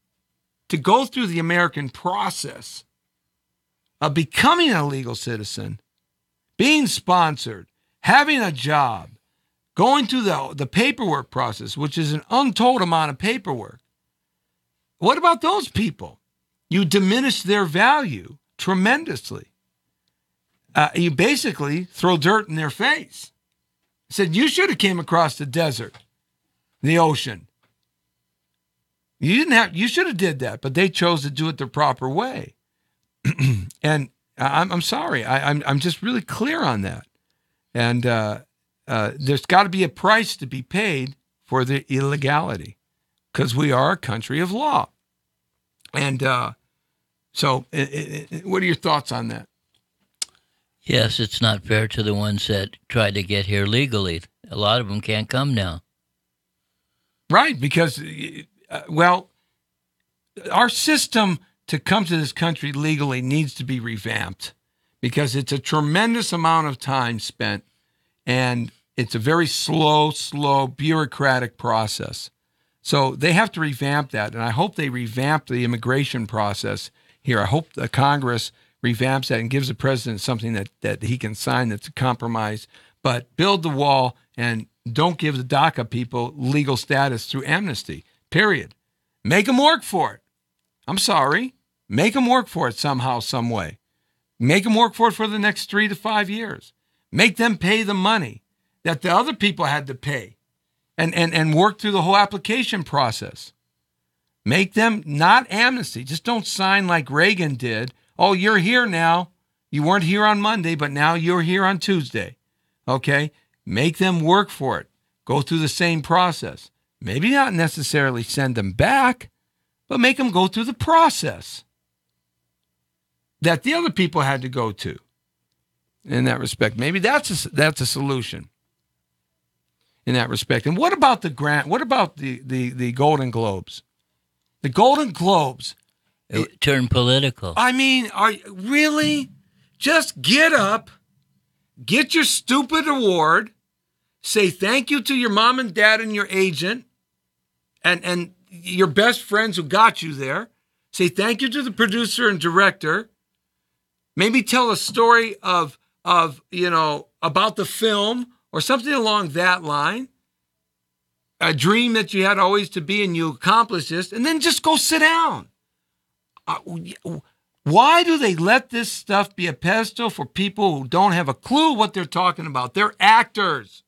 to go through the American process of becoming a legal citizen, being sponsored, having a job, going through the paperwork process, which is an untold amount of paperwork? What about those people? you diminish their value tremendously. You basically throw dirt in their face. Said, you should have came across the desert, the ocean. You should have did that, but they chose to do it the proper way. And I'm sorry. I'm just really clear on that. And there's got to be a price to be paid for the illegality, because we are a country of law. And so what are your thoughts on that? Yes, it's not fair to the ones that tried to get here legally. A lot of them can't come now. Right, because, well, our system to come to this country legally needs to be revamped, because it's a tremendous amount of time spent, and it's a very slow, bureaucratic process. So they have to revamp that, and I hope they revamp the immigration process here. I hope the Congress revamps that and gives the president something that he can sign that's a compromise. But build the wall and don't give the DACA people legal status through amnesty, period. Make them work for it. I'm sorry. Make them work for it somehow, some way. Make them work for it for the next 3 to 5 years. Make them pay the money that the other people had to pay and work through the whole application process. Make them not amnesty. Just don't sign like Reagan did. Oh, you're here now. You weren't here on Monday, but now you're here on Tuesday. Okay? Make them work for it. Go through the same process. Maybe not necessarily send them back, but make them go through the process that the other people had to go to. In that respect, maybe that's a solution. In that respect, and what about the grant? What about the Golden Globes? The Golden Globes. It turned political. I mean, really? Just get up, get your stupid award, say thank you to your mom and dad and your agent and your best friends who got you there. Say thank you to the producer and director. Maybe tell a story of about the film or something along that line. A dream that you had always to be and you accomplished this, and then just go sit down. Why do they let this stuff be a pedestal for people who don't have a clue what they're talking about? They're actors.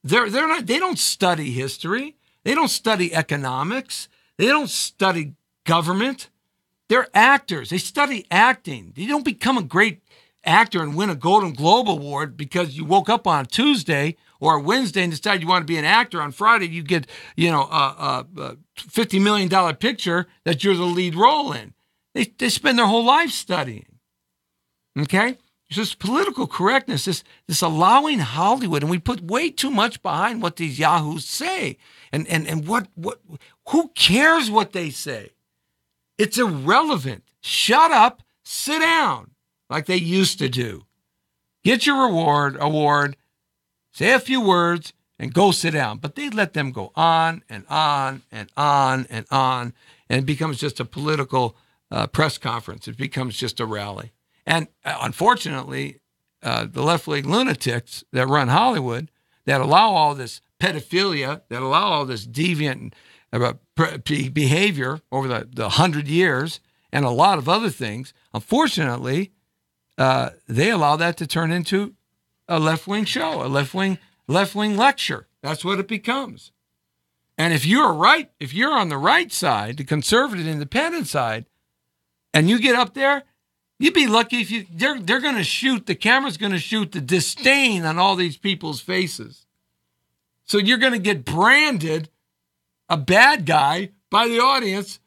They're not. They don't study history. They don't study economics. They don't study government. They're actors. They study acting. You don't become a great actor and win a Golden Globe Award because you woke up on a Tuesday or a Wednesday and decided you want to be an actor. On Friday, you get a $50 million picture that you're the lead role in. They spend their whole life studying. Okay? It's just political correctness, this allowing Hollywood, and we put way too much behind what these yahoos say. And what who cares what they say? It's irrelevant. Shut up, sit down, like they used to do. Get your award, say a few words, and go sit down. But they let them go on and on and on and on, and it becomes just a political press conference. It becomes just a rally. And unfortunately, the left-wing lunatics that run Hollywood, that allow all this pedophilia, that allow all this deviant behavior over the 100 years, and a lot of other things, unfortunately, they allow that to turn into a left-wing show, a left-wing lecture. That's what it becomes. And if you're on the right side, the conservative independent side, and you get up there, you'd be lucky if they're going to shoot, the camera's going to shoot the disdain on all these people's faces. So you're going to get branded a bad guy by the audience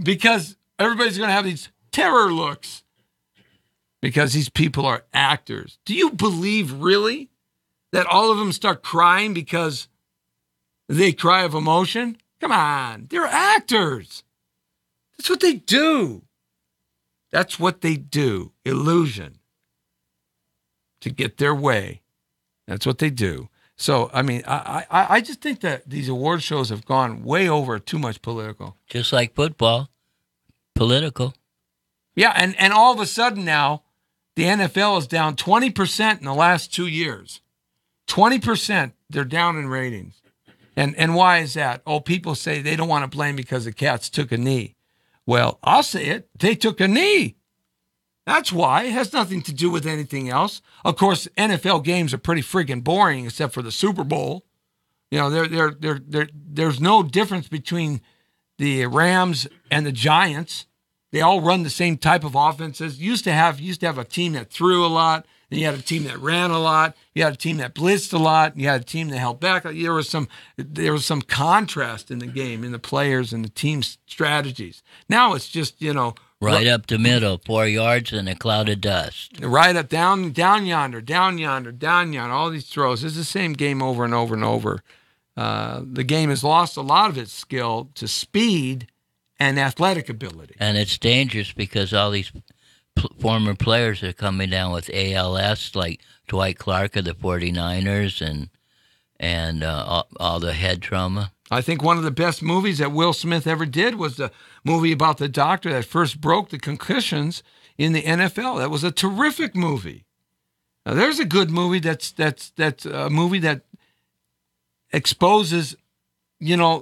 because everybody's going to have these terror looks because these people are actors. Do you believe really that all of them start crying because they cry of emotion? Come on, they're actors. That's what they do. That's what they do. Illusion. To get their way. That's what they do. So, I mean, I just think that these award shows have gone way over too much political. Just like football. Political. Yeah, and all of a sudden now, the NFL is down 20% in the last 2 years. 20% they're down in ratings. And why is that? Oh, people say they don't want to blame because the Cats took a knee. Well, I'll say it. They took a knee. That's why. It has nothing to do with anything else. Of course, NFL games are pretty friggin' boring except for the Super Bowl. You know, there's no difference between the Rams and the Giants. They all run the same type of offenses. Used to have a team that threw a lot. Then you had a team that ran a lot. You had a team that blitzed a lot. You had a team that held back. There was some contrast in the game, in the players and the team's strategies. Now it's just, right up the middle, 4 yards and a cloud of dust. Right up, down yonder, down yonder, down yonder. All these throws. It's the same game over and over and over. The game has lost a lot of its skill to speed and athletic ability. And it's dangerous because all these former players are coming down with ALS, like Dwight Clark of the 49ers and all the head trauma. I think one of the best movies that Will Smith ever did was the movie about the doctor that first broke the concussions in the NFL. That was a terrific movie. Now, there's a good movie that's a movie that exposes,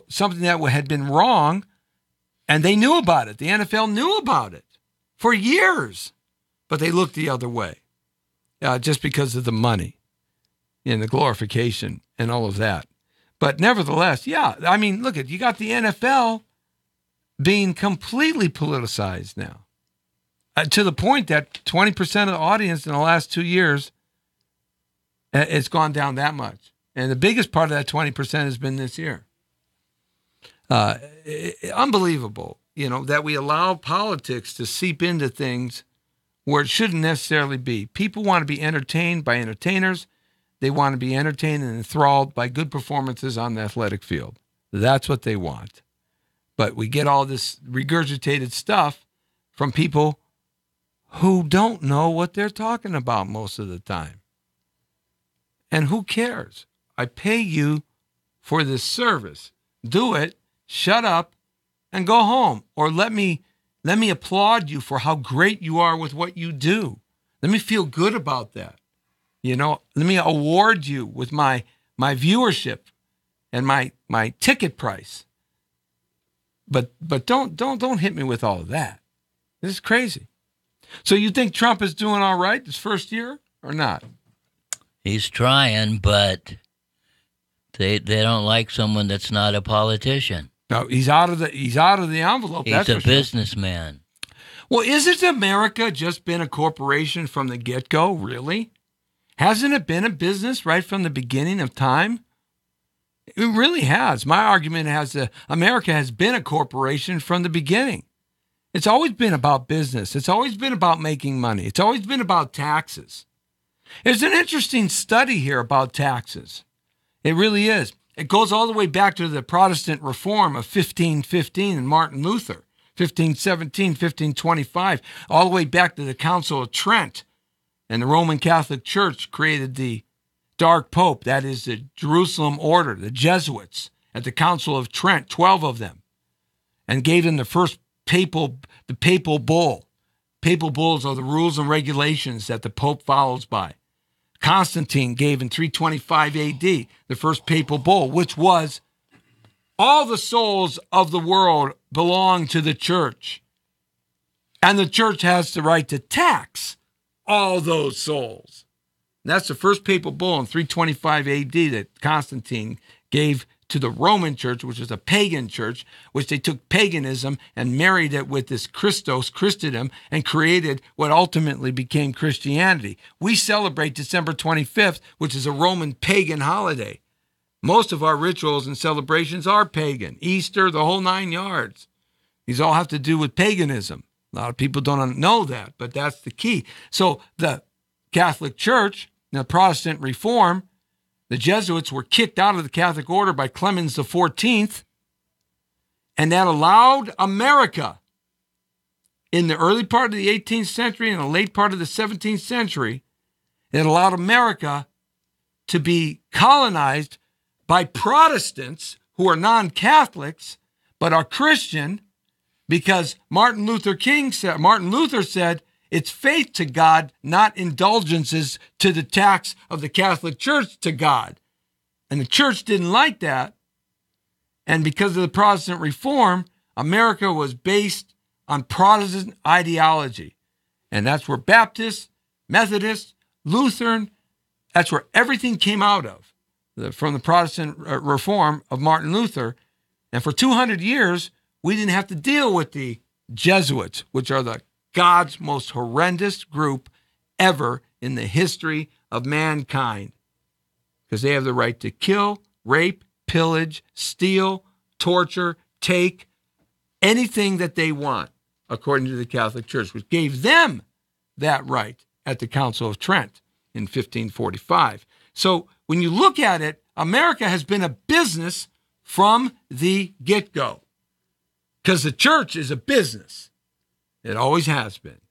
something that had been wrong, and they knew about it. The NFL knew about it for years, but they looked the other way, just because of the money and the glorification and all of that. But nevertheless, look you got the NFL being completely politicized now, to the point that 20% of the audience in the last 2 years, it's gone down that much. And the biggest part of that 20% has been this year. Unbelievable, that we allow politics to seep into things where it shouldn't necessarily be. People want to be entertained by entertainers. They want to be entertained and enthralled by good performances on the athletic field. That's what they want. But we get all this regurgitated stuff from people who don't know what they're talking about most of the time. And who cares? I pay you for this service. Do it, shut up, and go home. Or let me applaud you for how great you are with what you do. Let me feel good about that. Let me award you with my viewership and my ticket price. But don't hit me with all of that. This is crazy. So you think Trump is doing all right this first year or not? He's trying, but they don't like someone that's not a politician. No, he's out of the envelope. He's a businessman. Well, isn't America just been a corporation from the get-go, really? Hasn't it been a business right from the beginning of time? It really has. My argument America has been a corporation from the beginning. It's always been about business. It's always been about making money. It's always been about taxes. There's an interesting study here about taxes. It really is. It goes all the way back to the Protestant reform of 1515 and Martin Luther, 1517, 1525, all the way back to the Council of Trent. And the Roman Catholic Church created the Dark Pope, that is the Jerusalem Order, the Jesuits, at the Council of Trent, 12 of them, and gave them the first papal bull. Papal bulls are the rules and regulations that the Pope follows by. Constantine gave in 325 AD the first papal bull, which was all the souls of the world belong to the church. And the church has the right to tax all those souls. And that's the first papal bull in 325 AD that Constantine gave to the Roman church, which was a pagan church, which they took paganism and married it with this Christendom, and created what ultimately became Christianity. We celebrate December 25th, which is a Roman pagan holiday. Most of our rituals and celebrations are pagan. Easter, the whole 9 yards. These all have to do with paganism. A lot of people don't know that, but that's the key. So the Catholic Church, the Protestant Reform, the Jesuits were kicked out of the Catholic order by Clemens XIV, and that allowed America in the early part of the 18th century and the late part of the 17th century, it allowed America to be colonized by Protestants who are non-Catholics but are Christian, because Martin Luther said, it's faith to God, not indulgences to the tax of the Catholic Church to God. And the church didn't like that. And because of the Protestant Reform, America was based on Protestant ideology. And that's where Baptist, Methodist, Lutheran, that's where everything came out of, from the Protestant reform of Martin Luther. And for 200 years, we didn't have to deal with the Jesuits, which are God's most horrendous group ever in the history of mankind, because they have the right to kill, rape, pillage, steal, torture, take anything that they want, according to the Catholic Church, which gave them that right at the Council of Trent in 1545. So when you look at it, America has been a business from the get-go, because the church is a business. It always has been,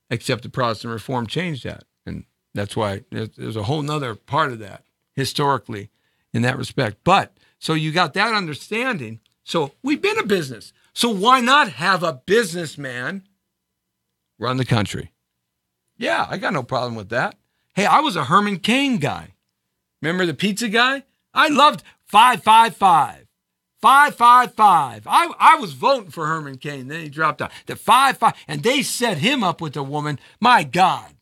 except the Protestant Reform changed that. And that's why there's a whole nother part of that historically in that respect. But so you got that understanding. So we've been a business. So why not have a businessman run the country? Yeah, I got no problem with that. Hey, I was a Herman Cain guy. Remember the pizza guy? I loved 555. 555. I was voting for Herman Cain. Then he dropped out. The 5-5. And they set him up with a woman. My God.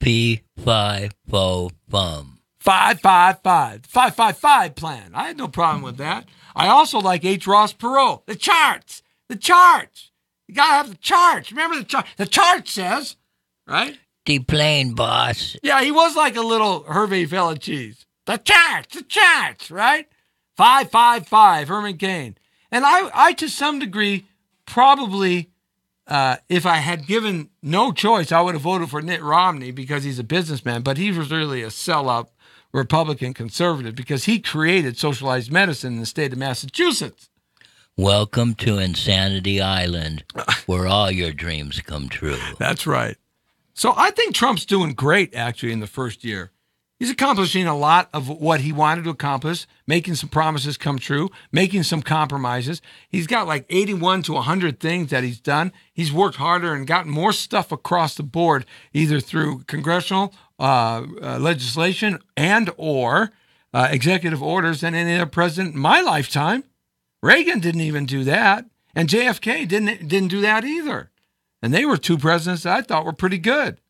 P5-4-bum. 555. 555 plan. I had no problem with that. I also like H. Ross Perot. The charts. The charts. You got to have the charts. Remember the chart. The chart says, right? Deplane, boss. Yeah, he was like a little Hervé Villechese. The charts, right? 555, Herman Cain. And I to some degree, probably, if I had given no choice, I would have voted for Mitt Romney because he's a businessman, but he was really a sellout Republican conservative because he created socialized medicine in the state of Massachusetts. Welcome to Insanity Island, where all your dreams come true. That's right. So I think Trump's doing great, actually, in the first year. He's accomplishing a lot of what he wanted to accomplish, making some promises come true, making some compromises. He's got like 81 to 100 things that he's done. He's worked harder and gotten more stuff across the board, either through congressional legislation and or executive orders than any other president in my lifetime. Reagan didn't even do that, and JFK didn't do that either. And they were two presidents that I thought were pretty good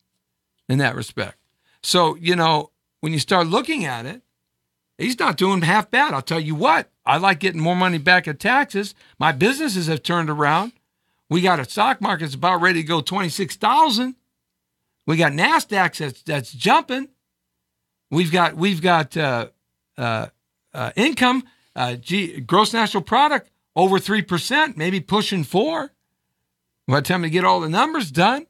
in that respect. So, you know, when you start looking at it, he's not doing half bad. I'll tell you what, I like getting more money back at taxes. My businesses have turned around. We got a stock market that's about ready to go 26,000. We got NASDAQ that's jumping. We've got income, gross national product over 3%, maybe pushing 4%. By the time we get all the numbers done.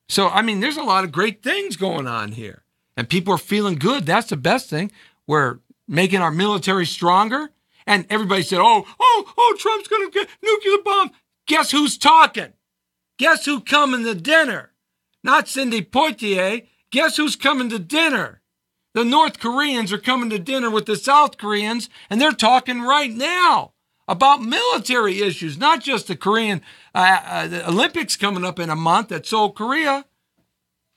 So, I mean, there's a lot of great things going on here. And people are feeling good. That's the best thing. We're making our military stronger. And everybody said, oh, Trump's going to get nuclear bomb. Guess who's talking? Guess who's coming to dinner? Not Cindy Poitier. Guess who's coming to dinner? The North Koreans are coming to dinner with the South Koreans, and they're talking right now about military issues, not just the Korean the Olympics coming up in a month at Seoul, Korea.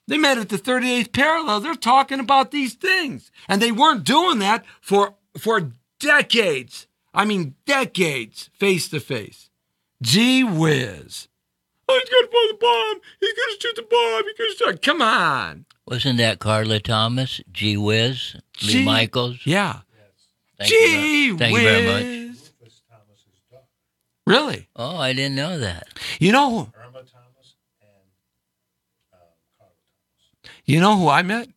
They met at the 38th parallel. They're talking about these things. And they weren't doing that for decades. I mean, decades, face to face. Gee whiz. Oh, he's going to blow the bomb. He's going to shoot the bomb. He's going to shoot. Come on. Wasn't that Carla Thomas? Gee whiz? Lee Michaels? Yeah. Thank Gee whiz. Thank you very much. Really? Oh, I didn't know that. You know Irma Thomas and Carla Thomas. You know who I met?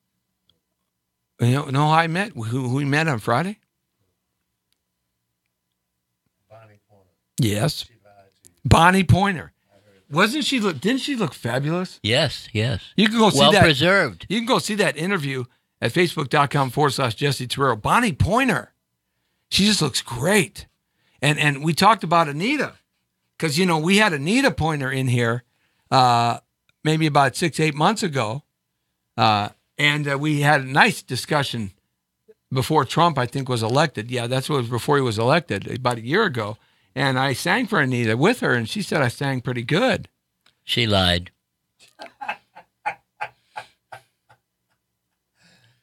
You know who I met? Who we met on Friday? Bonnie Pointer. Yes. She lied to you. Bonnie Pointer. Didn't she look fabulous? Yes. You can go see well that. preserved. You can go see that interview at facebook.com/Jesse Torrero. Bonnie Pointer. She just looks great. And we talked about Anita because, you know, we had Anita Pointer in here maybe about 6-8 months ago. And we had a nice discussion before Trump, I think, was elected. Yeah, that's what was before he was elected, about a year ago. And I sang for Anita with her, and she said I sang pretty good. She lied.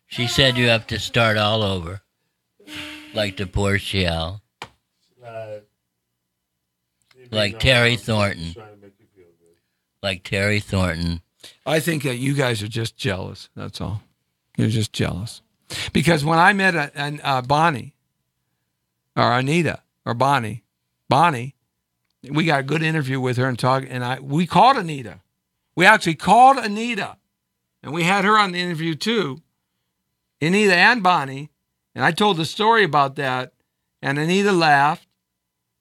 She said you have to start all over, like the poor Shial. She Like Terry Thornton. Like Terry Thornton. I think that you guys are just jealous. That's all. You're just jealous. Because when I met Bonnie, or Anita, or Bonnie, we got a good interview with her and we called Anita. We actually called Anita, and we had her on the interview too, Anita and Bonnie, and I told the story about that, and Anita laughed,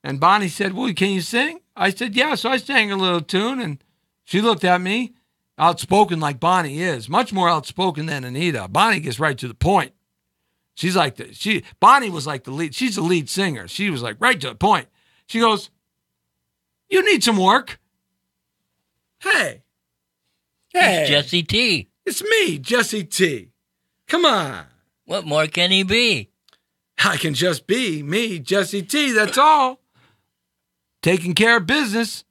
and Bonnie said, well, can you sing? I said, yeah, so I sang a little tune, and she looked at me, outspoken like Bonnie is, much more outspoken than Anita. Bonnie gets right to the point. She's like Bonnie was like the lead. She's the lead singer. She was like right to the point. She goes, "You need some work." Hey, It's Jesse T. It's me, Jesse T. Come on. What more can he be? I can just be me, Jesse T. That's all. Taking care of business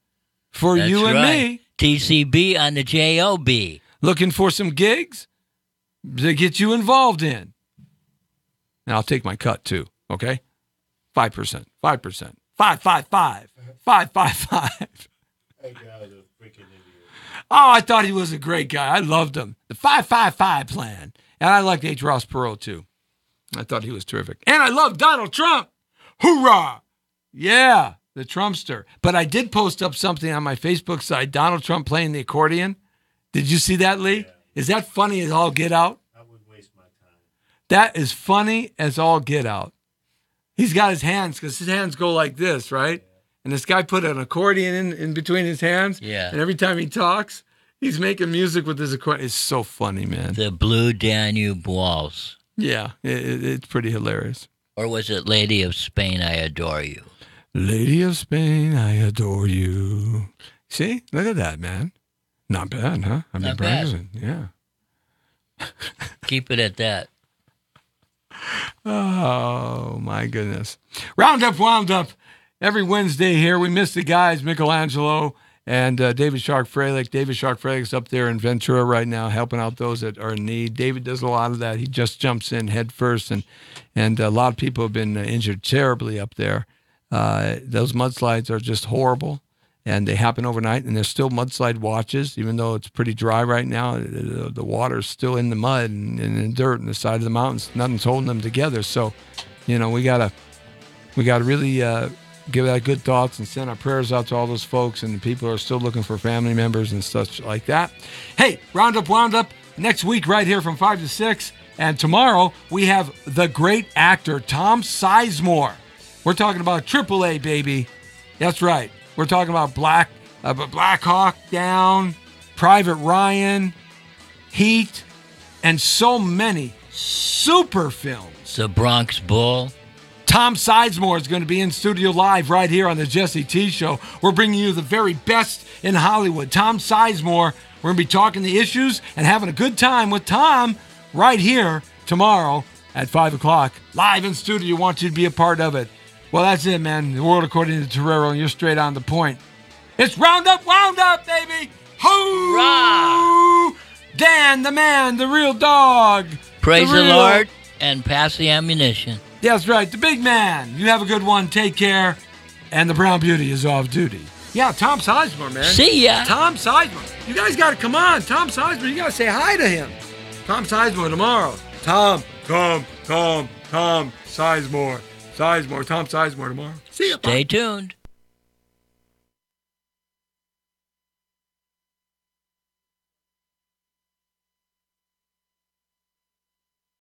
for That's you and right. me. TCB on the JOB. Looking for some gigs to get you involved in. And I'll take my cut too, okay? 5%, 5%, 555, 555. Oh, I thought he was a great guy. I loved him. The 555 plan. And I liked H. Ross Perot too. I thought he was terrific. And I love Donald Trump. Hoorah! Yeah, the Trumpster. But I did post up something on my Facebook site, Donald Trump playing the accordion. Did you see that, Lee? Yeah. Is that funny as all get out? I would waste my time. That is funny as all get out. He's got his hands, because his hands go like this, right? Yeah. And this guy put an accordion in between his hands. Yeah. And every time he talks, he's making music with his accordion. It's so funny, man. The Blue Danube Waltz. Yeah, it's pretty hilarious. Or was it Lady of Spain, I Adore You? Lady of Spain, I adore you. See? Look at that, man. Not bad, huh? I mean, Not bad. Yeah. Keep it at that. Oh, my goodness. Roundup, wound up. Every Wednesday here, we miss the guys, Michelangelo and David Shark Freilich. David Shark Freilich up there in Ventura right now, helping out those that are in need. David does a lot of that. He just jumps in head first, and a lot of people have been injured terribly up there. Those mudslides are just horrible, and they happen overnight, and there's still mudslide watches, even though it's pretty dry right now. The water's still in the mud and in the dirt on the side of the mountains. Nothing's holding them together. So, we gotta really give that good thoughts and send our prayers out to all those folks and the people who are still looking for family members and such like that. Hey, Roundup, wound up next week right here from 5 to 6. And tomorrow we have the great actor Tom Sizemore. We're talking about AAA, baby. That's right. We're talking about Black Hawk Down, Private Ryan, Heat, and so many super films. The Bronx Bull. Tom Sizemore is going to be in studio live right here on the Jesse T Show. We're bringing you the very best in Hollywood. Tom Sizemore. We're going to be talking the issues and having a good time with Tom right here tomorrow at 5 o'clock. Live in studio. Want you to be a part of it. Well, that's it, man. The world according to Torrero, and you're straight on the point. It's Roundup, wound up, baby. Hoo! Dan, the man, the real dog. Praise the Lord and pass the ammunition. That's right, the big man. You have a good one. Take care. And the Brown Beauty is off duty. Yeah, Tom Sizemore, man. See ya. Tom Sizemore. You guys got to come on. Tom Sizemore, you got to say hi to him. Tom Sizemore tomorrow. Tom Sizemore. Tom Sizemore tomorrow. See ya. Stay tuned.